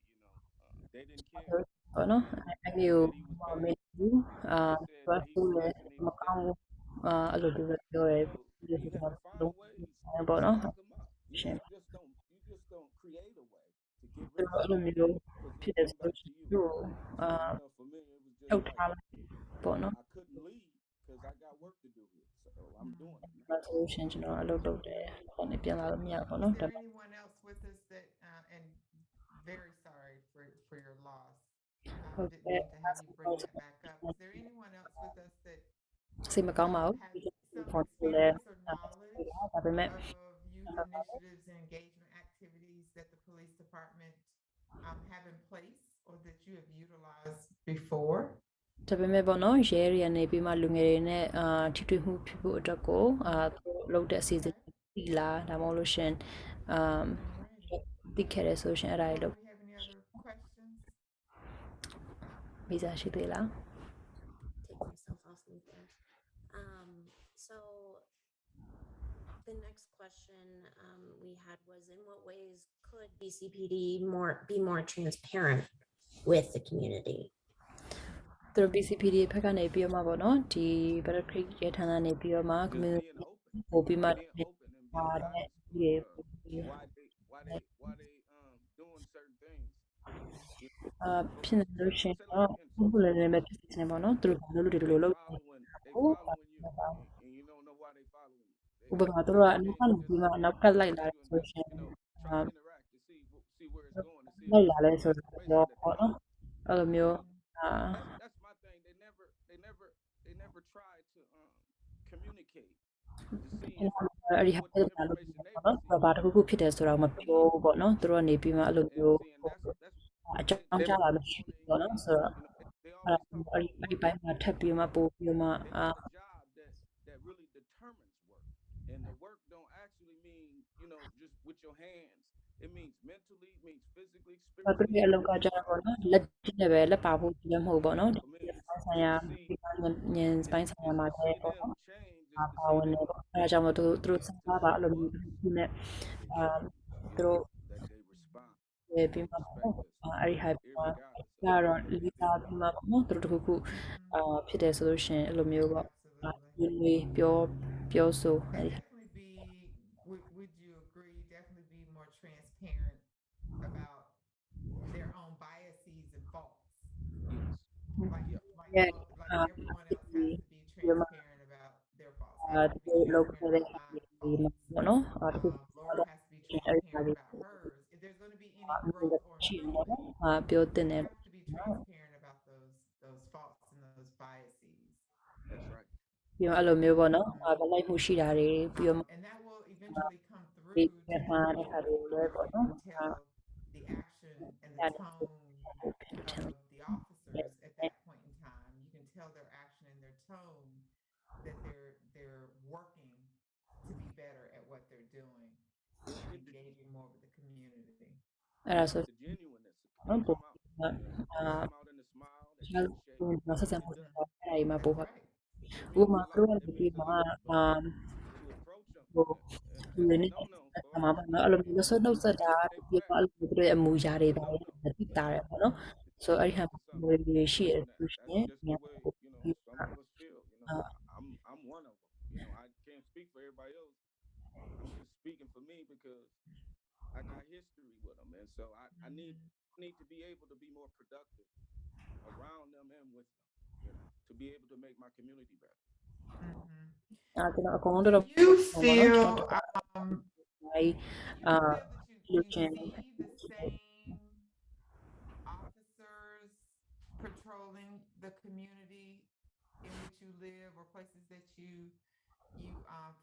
They didn't care. ပေါ့နော်အဲ့ဒီ They ကို said he was မ bad. မေးဘူးအာ They ဘာ said that he သူ was လဲ this and he မ was ကောင်း that. ဘူးအဲ့လိုပြောရဲ So ဒီ you စ have စ to find လုံး ways ပေါ့ to နော် lock them up. You ရှင် just don't create a way to get သူ rid of အဲ့လို somebody မျိုး because ဖြစ် they တယ် come ဆို back to you. သူအာ So for me, it was ထော just က် like ထားပေါ့နော် I couldn't leave because I got work to do here. So I'm doing it. ဒါဆိုရှင်ကျွန်တော်အလုပ်လုပ်တယ်ပေါ့နေပြန်လာလို့မရဘူးပေါ့ Is နော် there anyone else with us that and very sorry for your loss. Didn't mean to have you bring that back up. Is there anyone else with us that စိတ်မကောင်းပါဘူး has ဒီ some ဖော်လဲ experience or knowledge ဒါပေမဲ့ of youth initiatives and engagement activities that the police department have in place or that you have utilized before? ဒါပေမဲ့ပေါ့နော်ရဲတွေကနေပြီးမှလူငယ်တွေနဲ့ထိတွေ့မှုဖြစ်ဖို့အတွက်ကိုသူလုပ်တဲ့အစီအစဉ်ပြီလားဒါမှမဟုတ်လို့ရှင်သိခဲ့တယ်ဆိုရှင်အဲ့ဒါတွေ Do လုပ် we have any other questions? ဗီဇာရှိသေးလား Take myself off mute there. So the next question we had was, in what ways could BCPD be more transparent with the community? သူတို့ BCPD ဘက်ကနေပြီးတော့မှပေါ့နော်ဒီ Battle Creek ရဲဌာနနေပြီးတော့မှ Just community being open. ပို့ပြီးမှ Being open and being honest why they doing certain things. ဖြစ်နေလို့ရှင် Say တော့ like for ဘယ်လိုလဲပဲဖြစ်နေပေါ့နော်သူတို့ဘာလို့ဒီလိုလုပ် they following you and you don't know why they following you. ဥပမာသူတို့ကအနောက်ကနေပြီးမှနောက်ကလိုက်လာဆိုရှင် try to interact to see where it's going to see လိုက်လာလဲဆို information တော့ that ပေါ့ they နော်အဲ့လိုမျိုး that's my thing. They never try to communicate to see အဲ့ဒီဟာပြတာလို့ပေါ့နော်ဘာတစ်ခုခုဖြစ်တယ်ဆိုတော့မပြောဘူးပေါ့နော်သူတို့ကနေပြီးမှအဲ့လိုမျိုး အကြောင်းကြားလာမရှိဘူးပေါ့နော်ဆိုတော့အဲ့ဒီပိုင်းမှာထပ်ပြီးမှပို့ပြီးမှ a job that really determines work, and the work don't actually mean just with your hands. It means mentally, it means physically, ဘာသူ spiritually. ရဲ့အလုပ်ကကြတော့ပေါ့နော်လက်နဲ့ပဲလက်ပါဖို့ကြည့်မဟုတ်ပေါ့နော်ဒီ For me,ဆိုင်ရာ to see ညင်ပိုင်းဆိုင်ရာမှာလည်းပေါ့ them နော် change, ပါဝင်နေပေါ့အဲဒါကြောင့်မို့သူတို့စကားပါအဲ့လိုမျိုးဒီနဲ့သူတို့ that they respond. ပြီးမှပေါ့အဲ့ဒီဟာကတော့လီစာပြီးမှပေါ့နော်သူတို့တခုခုဖြစ်တယ်ဆိုလို့ရှင်အဲ့လိုမျိုးပေါ့ဒီပြောဆို And definitely be, would you agree, definitely be more transparent about Yeah, Like I everyone think else has to be ဒီမှာ transparent about their faults. I have to be ဒီလောက် transparent ခဲ့တဲ့ about my ဒီမှာ faults. ပေါ့နော်တခု Laura has to be transparent about hers. If there's going to be any growth or ရှိတယ်ပေါ့ improvement, နော်ပြောတင်တယ် we have to be transparent about those faults and those biases. That's right. ပြီးတော့အဲ့လိုမျိုးပေါ့နော်ဗလိုက်မှုရှိတာတွေပြီးတော့ And that will eventually come ဒီ through to မှာ the တဲ့ခါတွေ individual လဲ where ပေါ့ you နော် can tell the action and the tone of the officers at that point in time. You can tell their action and their tone that they're working to be better at what they're doing and engaging more with the community. အဲ့ဒါဆို The genuineness. နော် They ပို့ come out in a smile. They ကျွန် shake. တော်ဆက်ဆံမှုတွေအဲ့ဒီမှာ That's ပို့ပါ right.ဥပမာတို့ကဒီမှာ To approach them ဟို and ဒီနေ့ no, no. အမှာပေါ့နော်အဲ့လိုမျိုးဆွနှုတ်ဆက်တာပြီးတော့အဲ့လိုမျိုးတွေအမူအရာတွေတိုင်းတိတာရပေါ့နော်ဆိုအဲ့ဒီဟာမျိုးတွေရှိရလို့ရှိရင် That's just the way, some of us feel. I'm one of them. I can't speak for everybody else. I'm just speaking for me because I got history with them, and so I need to be able to be more productive around them and with them, to be able to make my community better.ကျွန်တော်အကုန်လုံးတော့ You feel you see the same officers patrolling the community in which you live or places that you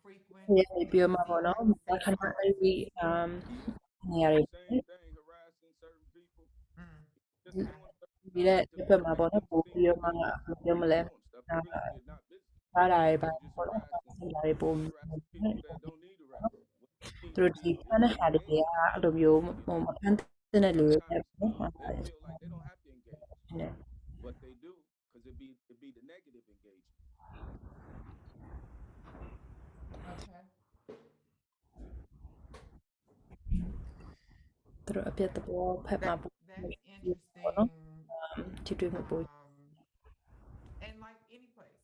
frequent? ပြီးတော့မှာပေါ့နော်ခဏအဲ့ဒီနေရာတွေ Same thing, harassing certain people. Just doing stuff ဒီတဲ့ဘက်မှာပေါ့နော်ပို့ပြီးတော့မှပြောမလဲ stuff that really is not business. အားလာတွေပါ Just ပေါ့နော် harassing ဆက်လာတွေပို့ people that don't need arrest. သူတို့ဒီဖမ်းတဲ့ခါတွေကအဲ့လိုမျိုးဟိုမဖမ်းတဲ့လူတွေပေါ့နော် They feel like they don't have to engage, but they do because it be the negative engagement. Okay. သူတို့အပြတ်တဘောဖက်မှာပေါ့ That's interesting. ထိတွေ့မှုပို့ And like any place,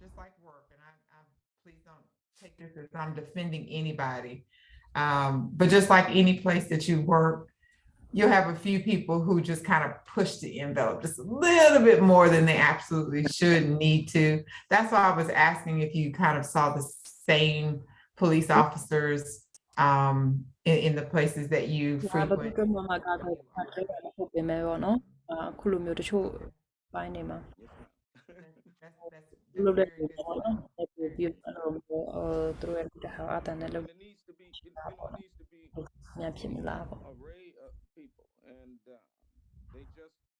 just like work, and I please don't take this as I'm defending anybody. But just like any place that you work, you'll have a few people who just kind of push the envelope just a little bit more than they absolutely should and need to. That's why I was asking if you kind of saw the same police officers in the places that you frequent. ဟုတ်ပေမဲ့ပေါ့နော်အခုလိုမျိုးတချို့ပိုင်းနေမှာ That's လုပ်တဲ့ very ပုံ good. ပေါ့နော်အဲ့ဒီအဲ့လိုမျိုးသူတို့ရဲ့တဟာအတန်နဲ့လုပ် And it needs to be,ညာဖြစ်မလားပေါ့ array of people, and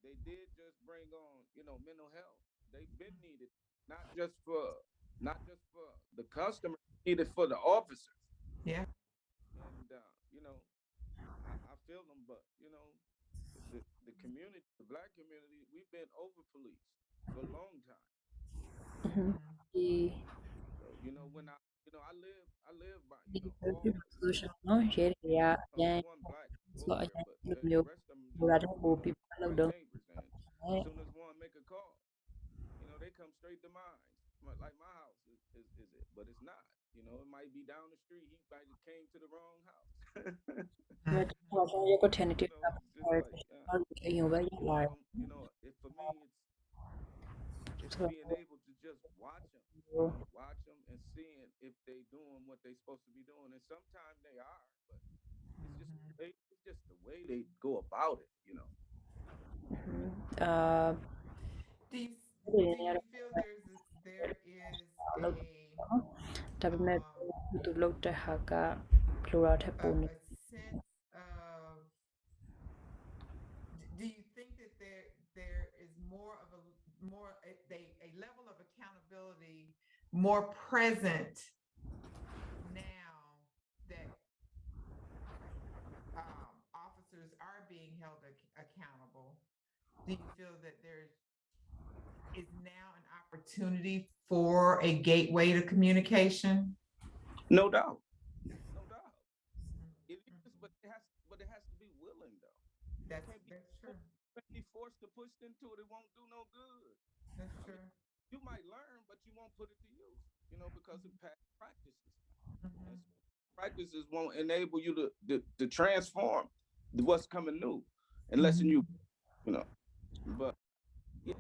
they did just bring on, mental health. They've been needed, not just for the customer, needed for the officers. Yeah. And I feel them, but the community, the Black community, we've been over policed for a long time.ဒီ So, when I live by, ဒီ solution နော်ရဲတွေကရန် one black ဆိုအရ officer, န် but လို the မျိုး rest of them ဘူရာတဲ့ဘူပြလောက်တော့ neighbors, and as soon as one make a call, they come straight to mine. Like my house is it, but it's not. It might be down the street. He might have came to the wrong house. ဟောကျွန်တော်ရက tentative It's just like,အရင်ပဲရလာ for me, it's being able to just watch them, and seeing if they doing what they supposed to be doing, and sometimes they are, but it's just the way they go about it. Do you feel there is a ဒါပေမဲ့သူလုပ်တဲ့ဟာကဖလိုရာထက်ပိုနေ sense of, do you think that there is more of a level of accountability more present now that officers are being held accountable? Do you feel that there is now an opportunity for a gateway to communication? No doubt. It is, but it has to be willing, though. That's true. Be forced to push into it, it won't do no good. That's true. You might learn, but you won't put it to use, because of past practices. And practices won't enable you to transform what's coming new, unless you, but yeah.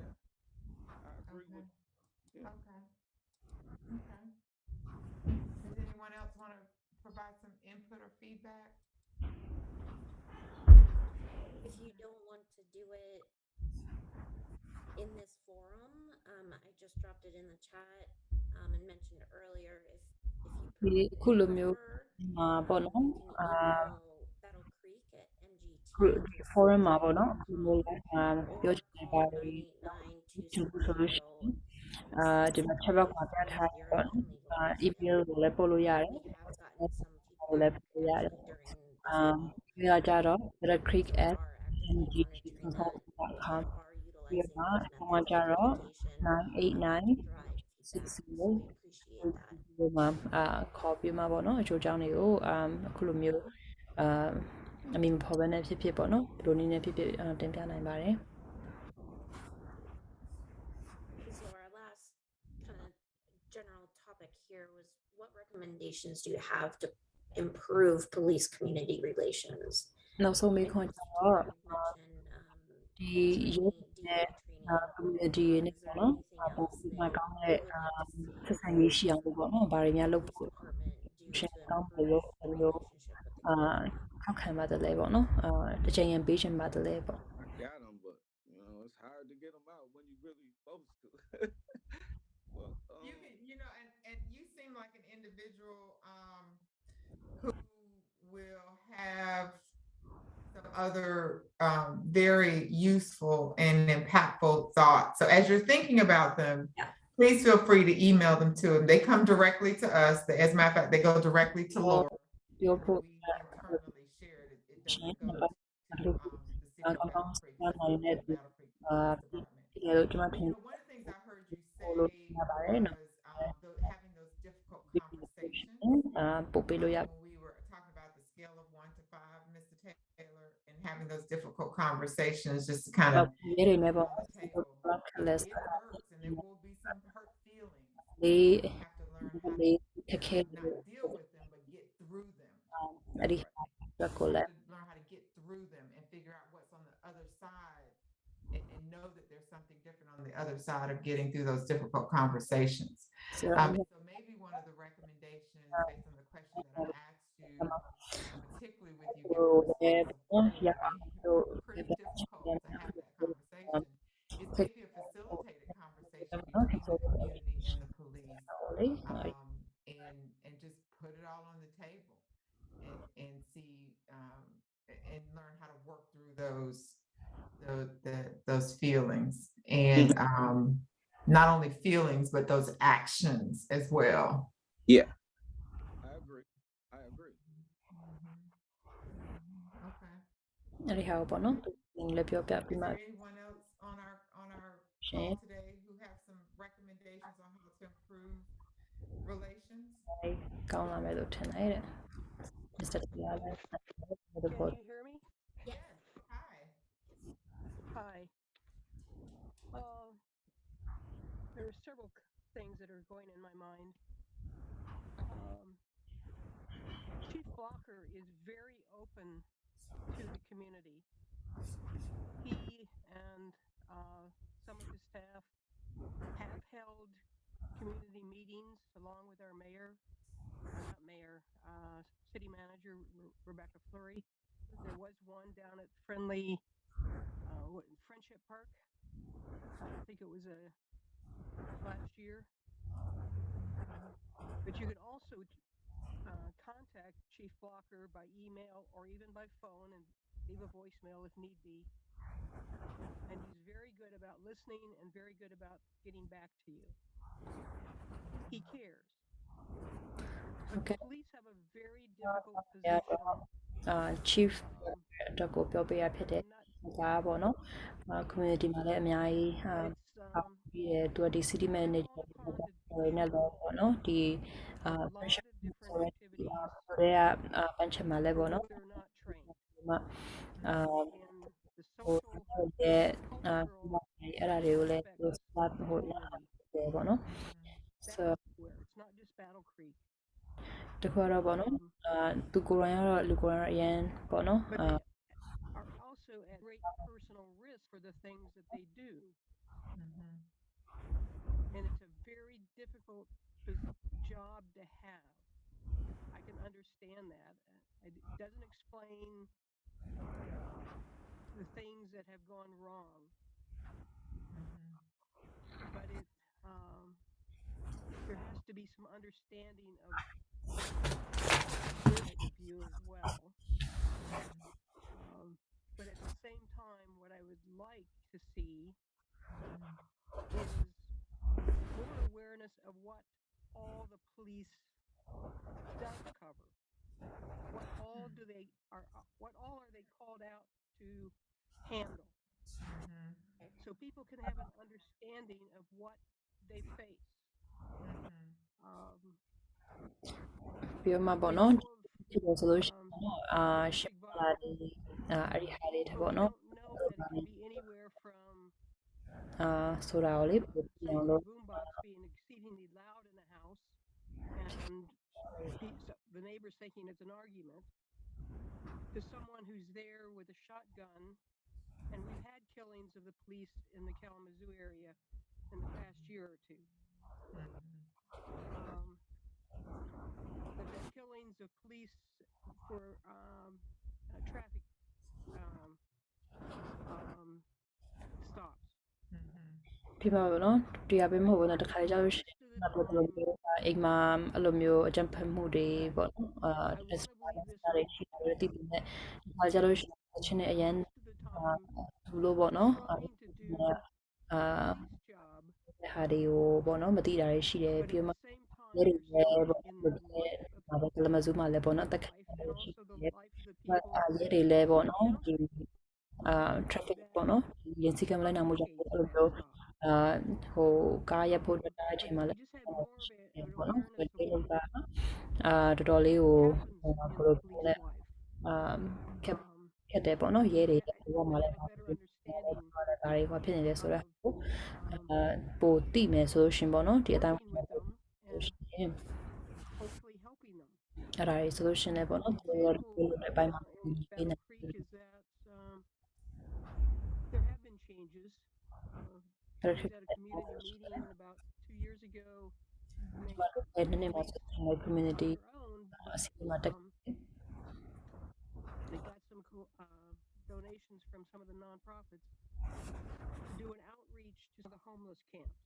Yeah. Okay. Okay. Does anyone else want to provide some input or feedback? If you don't want to do it in this forum, I just dropped it in the chat and mentioned earlier if you ခုလိုမျိုး prefer, မှာပေါ့ you နော် can email Battle Creek at forum မှာပေါ့နော် mgt@cgt.com မျိုးပြော or ချင်တဲ့ call ဘာတွေချင်ဘူးဆိုလို့ရှိရင် 989-270-6653 ဒီမှာချက်ပေါက်မှာပြထား if တယ် you're ပေါ့ an နော် only voice. email ကိုလည်းပို့လို့ရတယ် We have gotten some ကိုလည်း feedback ပို့လို့ရတယ် actually during this call. ဒီကကြတော့ Folks are actively monitoring that creek@mgt.com and are ပြီး utilizing တော့ those ဟို methods မှာ of ကြတော့ communication 989 to drive feedback. So 60 we appreciate that. ဒီမှာခေါ်ပြမှာပေါ့နော်အချိုးအကြောင်းတွေကိုအခုလိုမျိုးအမီမဖော်ဘဲနဲ့ဖြစ်ဖြစ်ပေါ့နော်ဘယ်လိုနည်းနဲ့ဖြစ်ဖြစ်တင်ပြနိုင်ပါတယ် So our last kind of general topic here was what recommendations do you have to improve police community relations? နောက်ဆုံးမေးခွန်းကျတော့ ဒီ training,နဲ့ DA training. community နဲ့ Is ပေါ့ there နော် anything ပုံ else ပြီး that မှကောင်း you တဲ့ would like to see ဆက်ဆံရေးရှိအောင်လို့ပေါ့နော်ဘာတွေများလုပ် the ဖို့ police department do ရှင်း to ကောင်းတယ် improve လို့ the မျိုး relationship with the community? ထောက်ခံပါတယ်လေပေါ့နော်တစ်ချိန်ရင်ပေးချင်ပါတယ်လေပေါ့ I got them, but you know it's hard to get them out when you really supposed to. Well, You can, and you seem like an individual who will have some other very useful and impactful thoughts. So as you're thinking about them, please feel free to email them to them. They come directly to us. As a matter of fact, they go directly to Laura. We internally share it. It doesn't go to the city of Battle Creek. It goes to the Battle Creek Police Department. One of the things I heard you say was having those difficult conversations. When we were talking about the scale of 1 to 5, Mr. Taylor, and having those difficult conversations just to kind of put it on the table. It hurts, and there will be some hurt feelings. You have to learn how to not deal with them, but get through them. You have to learn how to get through them and figure out what's on the other side and know that there's something different on the other side of getting through those difficult conversations. So maybe one of the recommendations based on the question that I asked you, particularly with you giving response pretty difficult to have that conversation, is maybe a facilitated conversation between the community and the police, and just put it all on the table and see and learn how to work through those feelings and not only feelings but those actions as well. Yeah, I agree. Okay. anyhow ပေါ့နော်လည်းပြောပြပြ Is မှာ there anyone else on our call today who have some recommendations on how to improve relations? ကောင်းလာမယ်လို့ထင်တယ်တဲ့ Mr. Taylor Can you hear me? Yes. Hi. Hi. There are several things that are going in my mind. Chief Blocker is very open to the community. He and some of his staff have held community meetings along with our city manager, Rebecca Fleury. There was one down at Friendship Park. I think it was last year. But you can also contact Chief Blocker by email or even by phone and leave a voicemail if need be. And he's very good about listening and very good about getting back to you. He cares. Okay. Police have a very difficult position. Chief တော့ကိုပြောပေးရဖြစ်တယ်ဒါပေါ့နော် community မှာလည်းအများကြီးပြီးရသူကဒီ city manager တွေနဲ့တော့ပေါ့နော်ဒီ pension ဆိုတဲ့pension မှာလည်းပေါ့နော်ဟိုရဲ့အဲ့ဒါတွေကိုလည်းသူ start ဟိုရတယ်ပေါ့နော် so တခုတော့ပေါ့နော်သူကိုယ်တိုင်ကတော့လူကိုယ်တိုင်အရင်ပေါ့နော် are also at great personal risk for the things that they do. And it's a very difficult job to have. I can understand that. It doesn't explain the things that have gone wrong, but there has to be some understanding of their point of view as well. But at the same time, what I would like to see is more awareness of what all the police does cover. What all are they called out to handle? So people can have an understanding of what they face. Pure We bono know of solution domestic violence. ari hari But bono we don't know that it can be anywhere from sura oli someone's boombox being exceedingly loud in the house and the neighbors thinking it's an argument, to someone who's there with a shotgun. And we've had killings of the police in the Kalamazoo area in the past year or two. The killings of police for traffic stops. ပြပါဘောနော်တရားပေးမဟုတ်ဘူးနော်တခါလေကြောက်လို့ရှိရင်အိမ်မှာအဲ့လိုမျိုးအကြံဖတ်မှုတွေပေါ့နော်ဒါတွေရှိတယ်တည်တည်နဲ့ဒီခါကြောက်လို့ရှိရင်ချင်းနဲ့အရန်ဘူးလို့ပေါ့နော်ဟာတွေကိုပေါ့နော်မသိတာတွေရှိတယ်ပြီးမှရဲတွေလည်းပေါ့နော်ကလမဇူးမှာလည်းပေါ့နော်တက်ခိုင်းတယ်ရှိတယ်ရဲတွေလည်းပေါ့နော်ဒီtraffic ပေါ့နော်ရင်စီကမလိုက်နိုင်မှုကြောင့်အဲ့လိုမျိုးဟိုကားရပ်ဖို့တက်တဲ့အချိန်မှာလည်းပေါ့နော်ဒီလိုကတော်တော်လေးကိုဘယ်လိုပြောလဲခက်တယ်ပေါ့နော်ရဲတွေဘောမှာလည်းဒါတွေဟောဖြစ်နေလဲဆိုတော့ပိုတိမယ်ဆိုရှင်ပေါ့နော်ဒီအတိုင်းဆိုရှင်အဲ့ဒါတွေဆိုလို့ရှင်လည်းပေါ့နော်ဒီလိုအပိုင်းမှာပေးနေ there have been changes. We was at a community meeting about 2 years ago. Community they got some donations from some of the nonprofits to do an outreach to the homeless camps.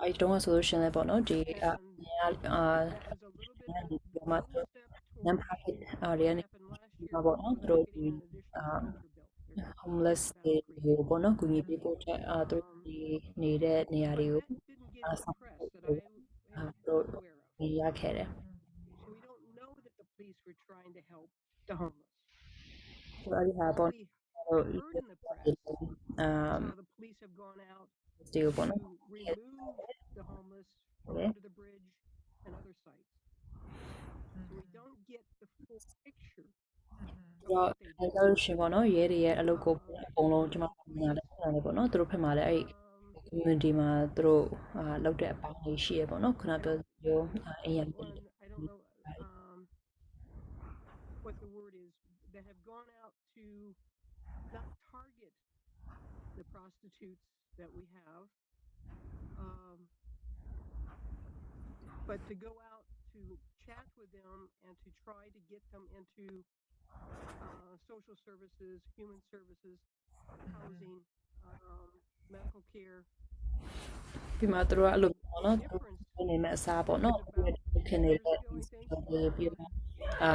I don't want solution လည်းပေါ့နော်ဒီthat was a little bit of a step non-profit towards area ပေါ့နော်သူတို့ဒီ homeless တွေပေါ့နော်ကူညီပေးဖို့အတွက်သူတို့ဒီနေတဲ့နေရာတွေကိုဆောက်ဖို့တို့ရခဲ့တယ် So we don't know that the police were trying to help the homeless. ဆိုတော့ဒီဟာပေါ့ heard in the press how the police have gone out to remove the homeless from under the bridge and other sites. So we don't get the full picture. တော့အဲ့လိုရှင်ပေါ့နော်ရဲတွေရဲ့အလုပ်ကိုအကုန်လုံးကျွန်မမြင်ရတယ်ပေါ့နော်သူတို့ဖက်မှာလည်းအဲ့ community မှာသူတို့လောက်တဲ့အပိုင်းတွေရှိရပေါ့နော်ခုနပြောမျိုးအရင် I don't know what the word is that have gone out to not target the prostitutes that we have, but to go out to chat with them and to try to get them into social services, human services, housing, medical care. ဒီမှာသူတို့ကအဲ့လိုပေါ့နော်သူနေမဲ့အစားပေါ့နော်ခင်နေတဲ့ပြီးတော့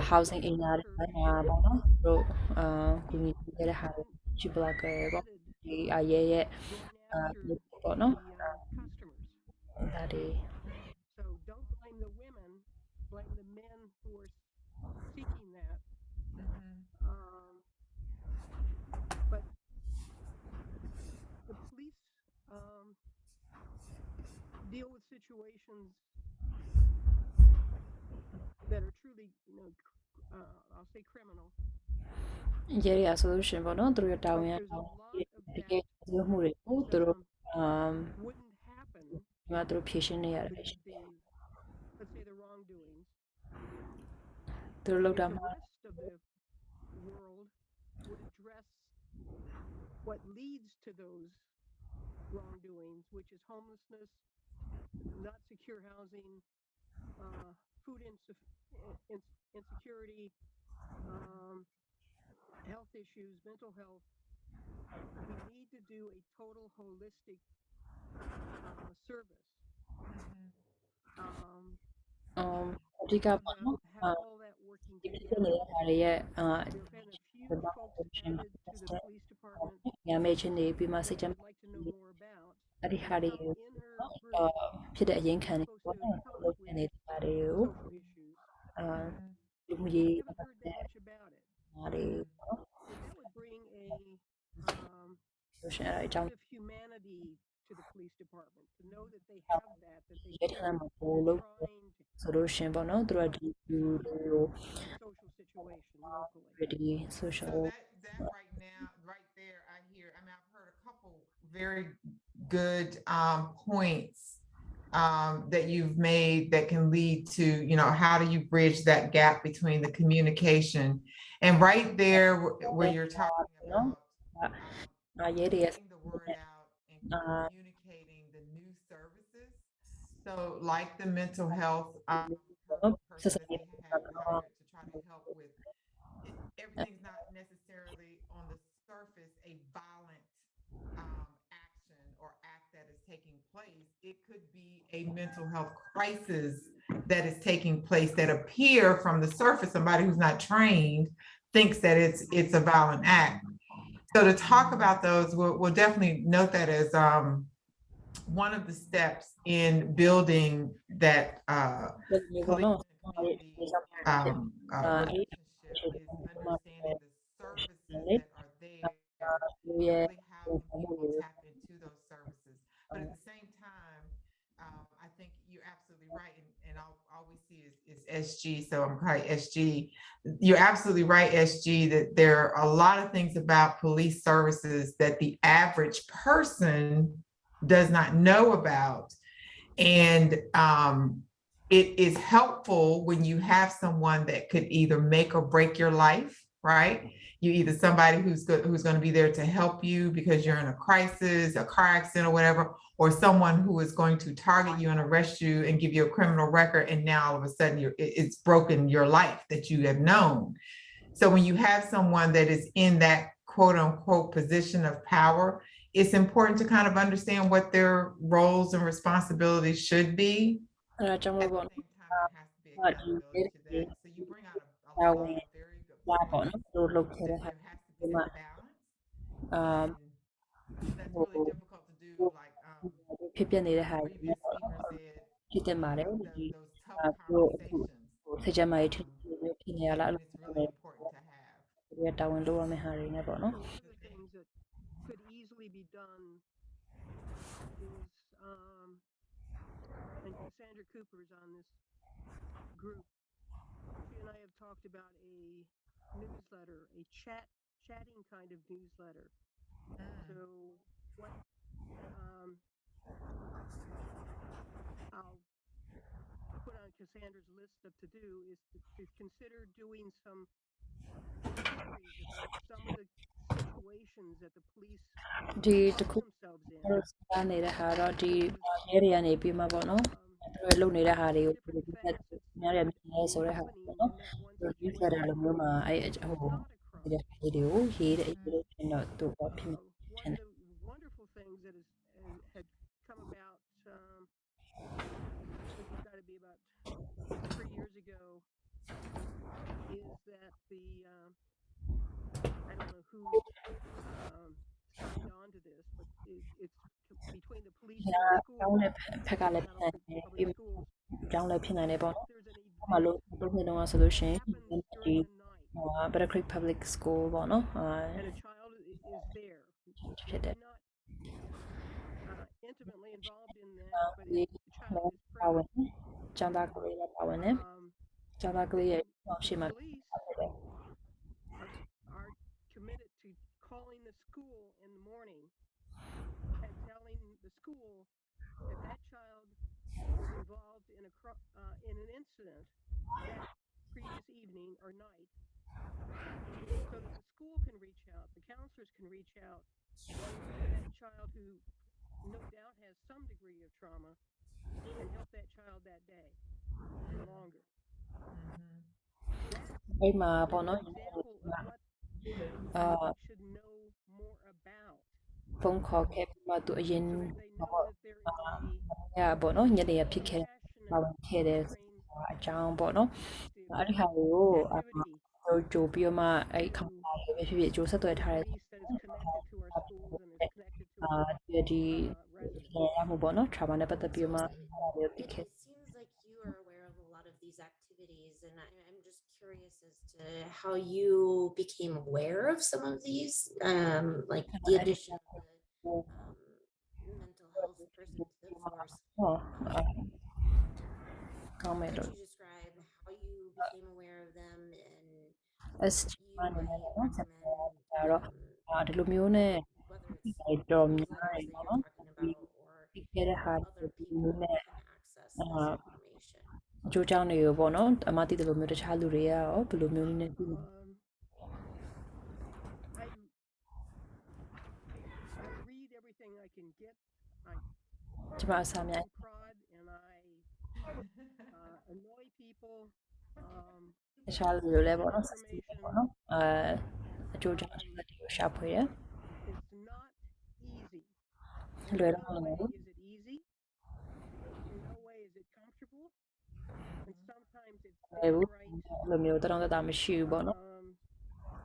housing အင်အားတွေပေါ့နော်သူတို့ကူညီပေးတဲ့ဟာချီပလာကပေါ့ဒီရဲရဲ့ပေါ့နော်ဒါတွေ So don't blame the women, blame the men who are seeking that. But the police deal with situations that are truly, I'll say criminal. ရဲရ solution ပေါ့နော်သူတို့တာဝန်ရတကယ်ပြောမှုတွေကိုသူတို့wouldn't happen ဒီမှာသူတို့ဖြေရှင်းနေရတယ် let's say the wrongdoings. သူတို့လောက်တာ The rest of the world would address what leads to those wrongdoings, which is homelessness not secure housing, food insecurity, health issues, mental health. We need to do a total holistic service.အဓိကပေါ့နော် Have all that working ဒီဖြစ် together. နေတဲ့ဟာတွေရဲ့ There have been a few folks added to the police department ညမေချင်းနေပြီးမှစိတ်ချ that မ်း I'd like to know more about. အဲ့ဒီဟာတွေ In her group, ဖြစ်တဲ့အရင်ခံနေ supposed ပေါ့ to နော် help လုပ် with နေတာတွေကို social issues. လူမှုရေး Haven't heard that much about it. ဟာတွေပေါ့ But that would bring a ဆိုရှင်အဲ့အကြောင်း bit of humanity to the police department to know that they have that they ရဲဌာနမှာပို့လို့ trying to ဆိုလို့ရှင်ပေါ့နော်သူတို့ကဒီလူတွေကို social situation locally. ဒီ social So that right now, right there, I hear. I mean, I've heard a couple very good points that you've made that can lead to, how do you bridge that gap between the communication, and right there where you're talking about getting the word out and communicating the new services. So, like the mental health person that they have hired to try to help with everything's not necessarily on the surface a violent action or act that is taking place. It could be a mental health crisis that is taking place that appear from the surface. Somebody who's not trained thinks that it's a violent act. So to talk about those, we'll definitely note that as one of the steps in building that police and community relationship is understanding the services that are there, really how can people tap into those services. But at the same time, I think you're absolutely right, and all we see is SG, so I'm calling SG. You're absolutely right, SG, that there are a lot of things about police services that the average person does not know about. And it is helpful when you have someone that could either make or break your life, right? You either somebody who's going to be there to help you because you're in a crisis, a car accident or whatever, or someone who is going to target you and arrest you and give you a criminal record, and now all of a sudden it's broken your life that you have known. So when you have someone that is in that quote unquote position of power, it's important to kind of understand what their roles and responsibilities should be. အဲ့ဒါကြောင့် At မို့ the ပေါ့ same time, there has to be accountability to that. So you bring out a lot of very good လာပေါ့ points. နော်သူတို့လုပ်ခဲ့တဲ့ That ဟာ there has to ဒီ be မှာ a balance. And that's really difficult to do. Like ဖြစ်ပြနေတဲ့ဟာတွေ previous speaker said, ဖြစ်တဲ့ပါတယ်ဒီ those tough သူတို့ conversations. စိတ်ချမ်းသာရေးဖြစ်နေရလား And it's really important to have. ဒီတာဝန်လုပ်ရမယ့်ဟာတွေနဲ့ပေါ့နော် So one of the things that could easily be done is, and Cassandra Cooper is on this group. She and I have talked about a newsletter, a chatting kind of newsletter. So what I'll put on Cassandra's list of to do is to consider doing some series about some of the situations that the police ဒီတ find ခု themselves in. တို့စားနေတဲ့ဟာတော့ဒီရဲတွေကနေပြီးမှပေါ့နော်သူတို့လုပ်နေတဲ့ဟာတွေကိုဒီများရမြင်လဲဆိုတဲ့ဟာပေါ့နော်ဒီဖက်တာလိုမျိုးမှာအဲ့ဟိုဒီတဲ့ဟာတွေကိုရေးတဲ့ရေးချင်တော့သူ့ပေါ့ဖြစ်နေ One of the wonderful things that had come about, this has got to be about 3 years ago, is that I don't know who signed on to this, but it's between the police and the ကျောင်း schools. နဲ့ဖက်ကလည်းဖြစ်နိုင်တယ်ပြီး Public schools. ကျောင်းလည်းဖြစ်နိုင်တယ်ပေါ့နော် There's an ဟိုမှာ event လို့လုပ်နေတော့ဆိုလို့ရှိရင် happens ဒီ during the night, ဟို Better Creek Public School ပေါ့နော် and a child is there.ဖြစ်တယ် Not intimately involved in that, but ဒီ the child is ပါဝင် present. ကျောင်းသားကလေးလည်းပါဝင်တယ်ကျောင်းသားကလေးရဲ့ရှေ့မှာ Police are committed to calling the school in the morning and telling the school that that child was involved in an incident that previous evening or night, so that the school can reach out, the counselors can reach out, and that child who no doubt has some degree of trauma and help that child that day or longer. That အဲ့မှာ is ပေါ့နော် an example of what အာ someone should know more about ဖုန်းခေါ်ခဲ့ပြီးမှသူအရင် so that they know that there is a ပေါ့နော်ညနေရဖြစ်ခဲ့ပါဝင်ခဲ့တဲ့ passionate, အကြောင်းပေါ့နော် active အဲ့ဒီဟာကို activity ကြိုပြီးတော့မှအဲ့ to ခေါင်းပါပဲဖြစ်ဖြစ်ကြိုဆက်သွယ်ထားတဲ့ police that is connected to our schools and is connected to အာ our ဒီ residents. ရမှုပေါ့နော် trauma နဲ့ပတ်သက်ပြီးတော့မှ So အဲ့ဒါလေးကိုသိခဲ့ it seems like you are aware of a lot of these activities, and I'm just curious as to how you became aware of some of these, like the addition of the mental health person to the force. ဟောကောင်းမယ် Could လို့ you describe how you became aware of them and as what you အနေနဲ့ might နော်ဆက် recommend, တာတော့ဒီလိုမျိုးနဲ့ whether it's တော် newsletters များတယ် that ပေါ့ you're နော် talking about or ဒီခဲ့တဲ့ဟာ other ဒီ people မျိုး who နဲ့ can access this information. အကျိုးကြောင့်တွေကိုပေါ့နော်အမသိတယ်လို့မျိုးတခြားလူတွေကရောဘယ်လိုမျိုးနဲ့သိလဲ I read everything I can get. I ကျမအစားများ prod and I annoy people. တခြားလူတွေလည်းပေါ့နော်ဆက်စီပေါ့နော်အကျိုးကြောင့်တွေကိုရှာဖွေရ It's not easy. လွယ် In တော့ no မ way လို့ is it easy. In no way is it comfortable. And sometimes it's လေဘူး downright လိုမျိုးတတော်တမရှိဘူးပေါ့နော်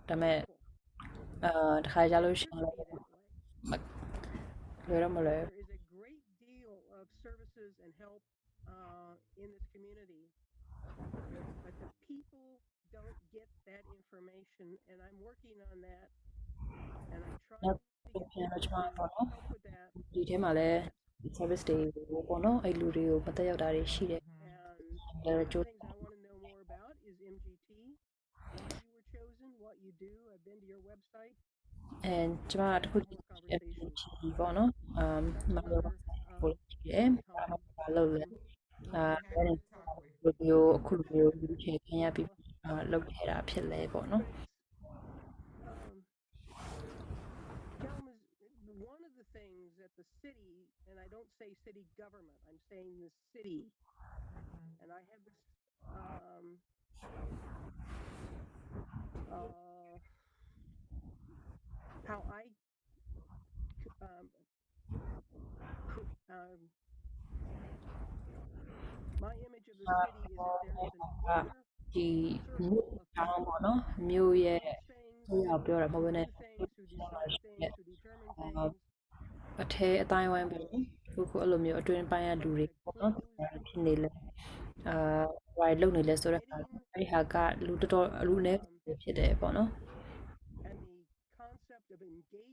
ဒါပေမဲ့ painful. တခါကြလို့ It ရှိရင် shouldn't လည်း be that way. လွယ်တော့မလွယ် There is a great deal of services and help in this community, but the people don't get that information, and I'm working on that, and I'm trying to get people to help with that. ဒီထဲမှာလည်း service တွေပေါ့နော်အဲ့လူတွေကိုမတက်ရောက်တာတွေရှိတယ် And one of the things I want to know more about is MGT, why you were chosen, what you do. I've been to your website. and ကျမတခု FPT ပေါ့နော်မလို့ပို့ကြည့်တယ်ဘာလို့လဲအဲ့ဒီလိုအခုလိုမျိုးချေခင်းရပြီးလုပ်ခဲ့တာဖြစ်လဲပေါ့နော် Gentlemen, one of the things that the city, and I don't say city government, I'm saying the city, and I have this how I my image of the city is that there is an ဒီ inner မြို့ circle of တောင်း people ပေါ့နော်မြို့ရဲ့ who ဆိုရပြောတာမဟုတ်ဘဲ do နဲ့ things, who decide things, who determine things. အထဲအတိုင်းဝိုင်းပဲခုအဲ့လိုမျိုးအတွင်းပိုင်းရလူတွေပေါ့နော်ဖြစ်နေလဲဝိုင်လုံနေလဲဆိုတော့အဲ့ဟာကလူတော်တော်လူနဲ့ဖြစ်တယ်ပေါ့နော် And the concept of engaging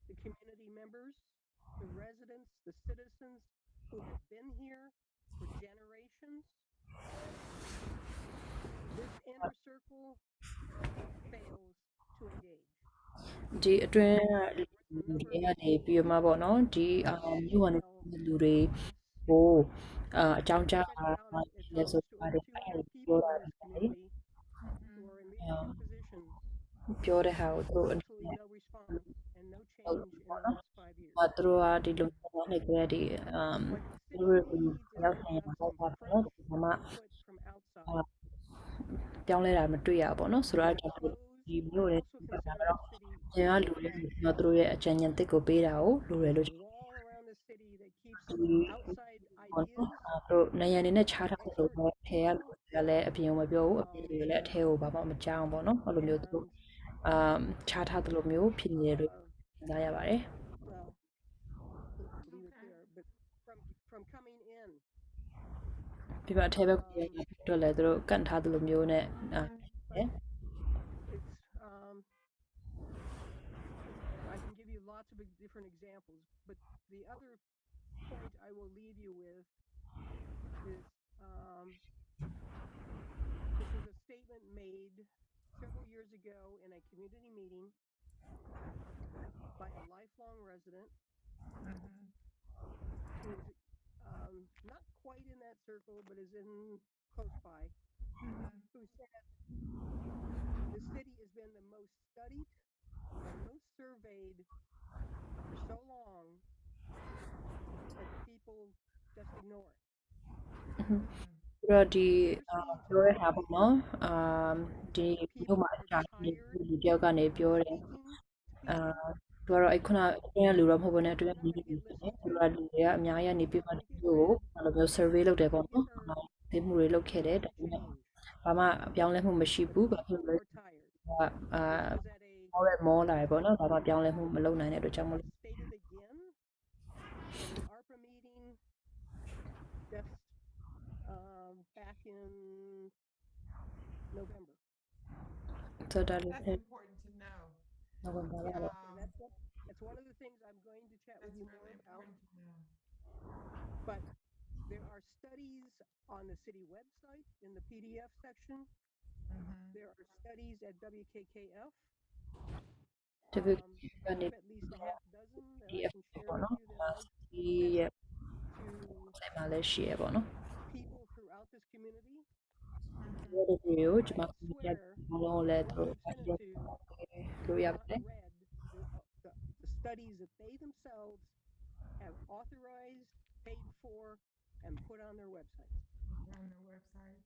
the community members, the residents, the citizens who have been here for generations. This inner circle fails to engage. ဒီအတွင်းလူတွေကနေပြီးမှပေါ့နော်ဒီမြို့ဝင်လူတွေကိုအကြောင်းကြားလဲဆိုတာတွေပြောတာလေ who are in leadership positions ပြောတဲ့ဟာကိုသူတို့ absolutely no response and no change in the last 5 years. သူတို့ကဒီလိုမျိုးနေကြတဲ့ဒီသူတို့ကိုရောက်နေမှာပေါ့နော်ဒီမှာ Input from outside. ပြောင်းလဲတာမတွေ့ရဘူးပေါ့နော်ဆိုတော့ဒီမျိုးတွေကတော့ကျန်လူတွေကျွန်တော်တို့ရဲ့အကြံဉာဏ်တစ်ကိုပေးတာကိုလိုတယ်လို့ Wall around the city that keeps ဒီ outside ပေါ့ ideas နော်တို့နေရာနေနဲ့ခြားထားလို့ပဲထဲရလို့လည်းအပြင်မပြောဘူးအပြင်တွေလည်းအထဲကိုဘာမှမကြောက်ဘူးပေါ့နော်အဲ့လိုမျိုးသူတို့ခြားထားတယ်လို့မျိုးဖြစ်နေတယ်လို့ကြားရပါတယ် well, leave it there. But from coming in, ဒီမှာအထဲဘက်ကိုတော့လည်းသူတို့ကန်ထားတယ်လို့မျိုးနဲ့ it's I can give you lots of different examples, but the other point I will leave you with is this was a statement made several years ago in a community meeting by a lifelong resident who is not quite in that circle, but is in close by, who said the city has been the most studied and most surveyed for so long that people just ignore it. ပြီးတော့ဒီ First, we need to ပြောတဲ့ဟာပေါ့နော်ဒီ where မြို့ people မှာ are ကြာ just နေ hired လူတယောက်ကနေပြောတယ် speaking to အာ people. သူကတော့အဲ့ခုနအတွင်းကလူတော့မဟုတ်ဘဲနဲ့အတွင်း They're က not လူ going to တွေ get ဖြစ်နေ listened သူ to. တို့ကလူတွေကအများကြီးကနေပြီးမှ They're ဒီ going to get မျိုးကို read. အဲ့လိုမျိုး survey လုပ်တယ် They're ပေါ့ going to နော် get heard. ဒီမှုတွေလုပ်ခဲ့တယ် ဒါ Nothing ပေမဲ့ changed. ဘာမှပြောင်းလဲမှုမရှိဘူး The ဘာဖြစ် people လို့လဲ are tired. ကအာ This was at a, မောရဲမောလာတယ်ပေါ့နော်ဘာမှပြောင်းလဲမှုမလုပ်နိုင်တဲ့အတွက်ကြောင့်မ I'll လို့ state it again, at an ARPA meeting just back in November. ဆိုတော့ဒါလေး That's important to know. နောက်ဝင်ပါလာတော့ And that's one of the things I'm going to chat with That's you really more about. important to know. But there are studies on the city website in the PDF section. There are studies at WKKF. တကယ် I ကနေ have at least a half dozen that I PDF can share ပေါ့ with နော် you that I've ဒီရဲ့ to ဆိုင်မှာလည်းရှိရပေါ့နော် people throughout this community. ဒီလိုတွေကိုကျွန်မ I ပြ swear ဘလုံးလည်း the သူ ones တို့ I've sent it to လို့ရ have ပါ not တယ် read the studies that they themselves have authorized, paid for, and put on their websites. On their websites.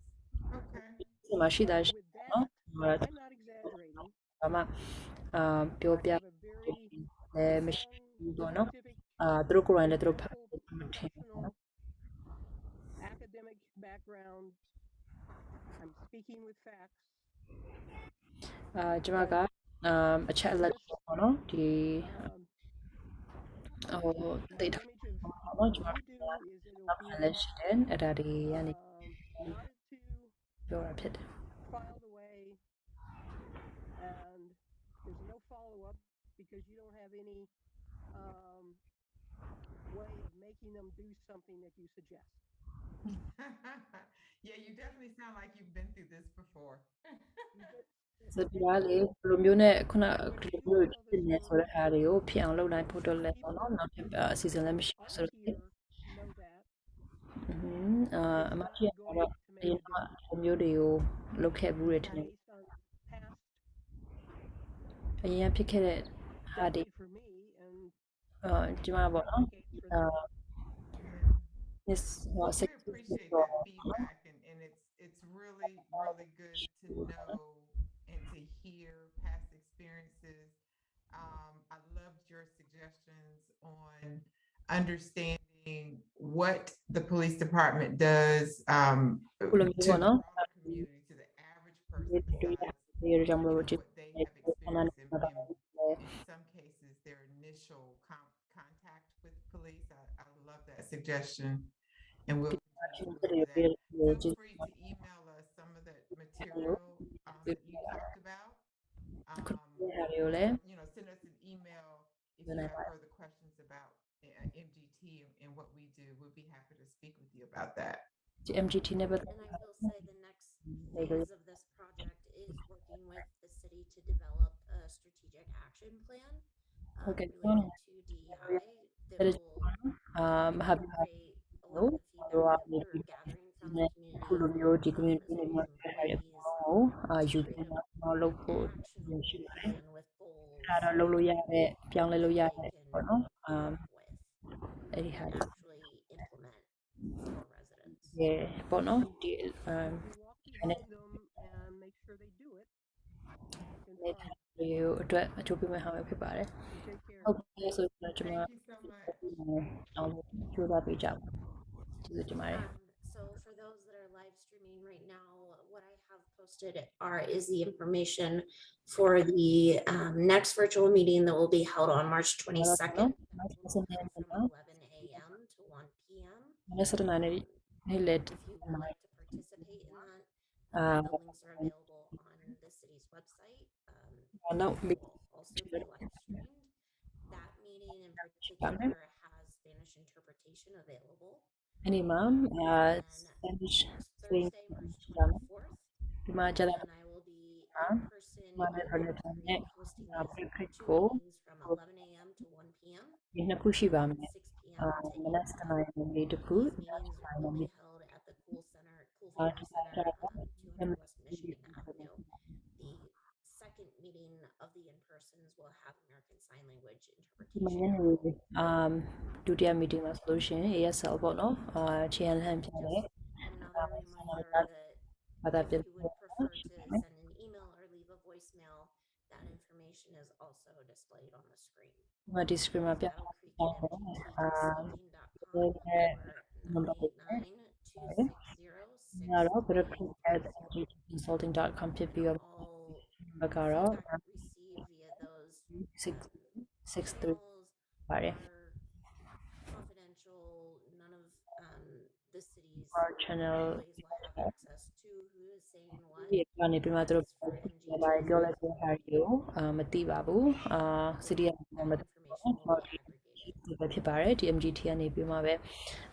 Okay. ဒီမှာရှိတာ With ရှိ that, နော် I'm not exaggerating. ဘာမှပြော I ပြ have a very လည်းမရှိ strong, ဘူးပေါ့နော် scientific, သူတို့ကိုယ်တိုင်လည်းသူတို့ဖတ် careful, မထင်ဘူးပေါ့ professional, နော် academic background. I'm speaking with facts. ကျွန်မကအချက်အလက်ပေါ့နော်ဒီ My ဟိုတိတ် image of ပေါ့နော်ကျွန် what မ you do is it'll နောက် be ခံလည်းရှိတယ်အဲ့ဒါတွေကနေ knotted to, ပြောတာဖြစ်တယ် filed away, and there's no follow-up because you don't have any way of making them do something that you suggest. Yeah, you definitely sound like you've been through this before. ဆိုတော့လေဘယ်လိုမျိုးနဲ့ခုနဒီလိုမျိုးဖြစ်နေဆိုတဲ့အားတွေကိုဖြစ်အောင်လုပ်နိုင်ဖို့တော့လည်းပေါ့နော်နောက်ထပ်အစီအစဉ်လည်းမရှိဘူးဆို All တော့ here know that အမကြီးကတော့အရင်ကမျိုးတွေကိုလုပ်ခဲ့ဘူးတယ်ထင်တယ် based on past အရင်ကဖြစ်ခဲ့တဲ့ဟာတွေ decade for me and ဒီမှာပေါ့နော် decades for them. this Well, six we appreciate that feedback, and it's really good to know and to hear past experiences. I loved your suggestions on understanding what the police department does to the broader community, to the average person, besides what they have experienced in some cases, their initial contact with police. I love that suggestion, and we'll continue to do that. Feel free to email us some of that material that you talked about. Send us an email if you have further questions about MGT and what we do. We'll be happy to speak with you about that. MGT never And I will say the next phase of this project is working with the city to develop a strategic action plan related to DEI that will incorporate a lot of the feedback that we're gathering from the community, ခုလိုမျိုးဒီ community တွေ as မှာ well as ဆက်ရတဲ့ employees, ကိုယူပြီးတော့လုပ်ဖို့ actionable ရှိပါတယ် plan with goals အဲ့ဒါလုပ်လို့ရတဲ့ပြောင်းလဲလို့ရ that တဲ့ they ပေါ့ can နော် work with အဲ့ဒီဟာ and တွေ actually implement for residents. ရေပေါ့နော်ဒီ You walk behind them and make sure they do it. And နေ fine. တွေကိုအတွက်အကျိုးပေးမဲ့ဟာပဲဖြစ်ပါတယ် You take care. ဟုတ်ကဲ့ဆိုတော့ကျွန်မ Thank you so much. အောင်ကြိုးစားပေးကြပါကျေးဇူးတင်ပါတယ် So for those that are live streaming right now, what I have posted is the information for the next virtual meeting that will be held on March 22nd from 11 a.m. to 1 p.m. နေ့စနေနေ့လေ If you would like to participate in that, the links are available on the city's website. now It will also be live streamed. That meeting in particular has Spanish interpretation available. any mom And Spanish Thursday, March 24th, ဒီမှာကျ and I will be in person in hosting these two meetings from 11 a.m. to 1 p.m. ဒီနှစ်ခုရှိပါမယ် 6 p.m. to မနက် 8 7 နာရီနေ့တစ်ခု These meetings will be held at the Cool Family Center, 200 West Michigan Avenue. The second meeting of the in-persons will have American Sign Language ဒီမှာည interpretation. နေ ဒုတိယ meeting မှာဆိုလို့ရှိရင် ASL ပေါ့နော်ခြေဟန်ဟန်ပြတယ် Another reminder that ဘာသာပြ if you would prefer to send an email or leave a voicemail, that information is also displayed on the screen. ဒီ screen မှာပြ Battle Creek at mgtconsulting.com or 989-260-633. ဖြစ်ပြီးတော့ allကတော့ feedback received via those 663 channels ပါတယ် are confidential. None of the city's our channel employees will have access to who is saying what. ဒီကနေပြီးမှသူတို့ It's for MGT. ဘာပြောလဲဆိုဟာကိုမသိပါဘူးcity ကမသိ Information will be aggregated. ပဲဖြစ်ပါတယ်ဒီ MGT ကနေပြီးမှပဲ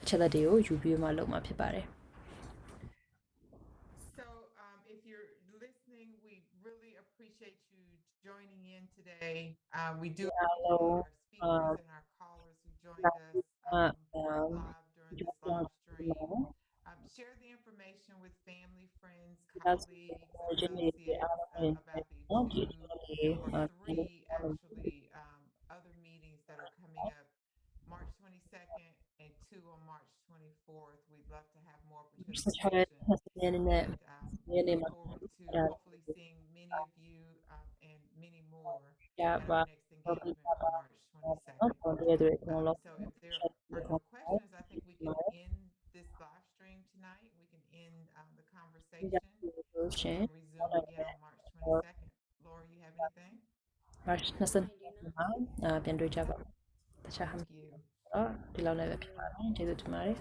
အချက်လက်တွေကိုယူပြီးမှလုပ်မှာဖြစ်ပါတယ် So if you're listening, we really appreciate you joining in today. We do appreciate our speakers and our callers who joined us live during this live stream. Share the information with family, friends, colleagues, associates about the 2 or 3 actually other meetings that are coming up March 22nd and 2 on March 24th. We'd love to have more participation and look forward to hopefully seeing many of you and many more at our next engagement on March 22nd. So if there are no questions, I think we can end this live stream tonight. We can end the conversation and resume again on March 22nd. Laura, you have anything? March 22nd ပြန်တွေ့ကြပါတခြားဟာ Thank you. ဒီလောက်နဲ့ပဲဖြစ်ပါတယ်ကျေးဇူးတင်ပါတယ်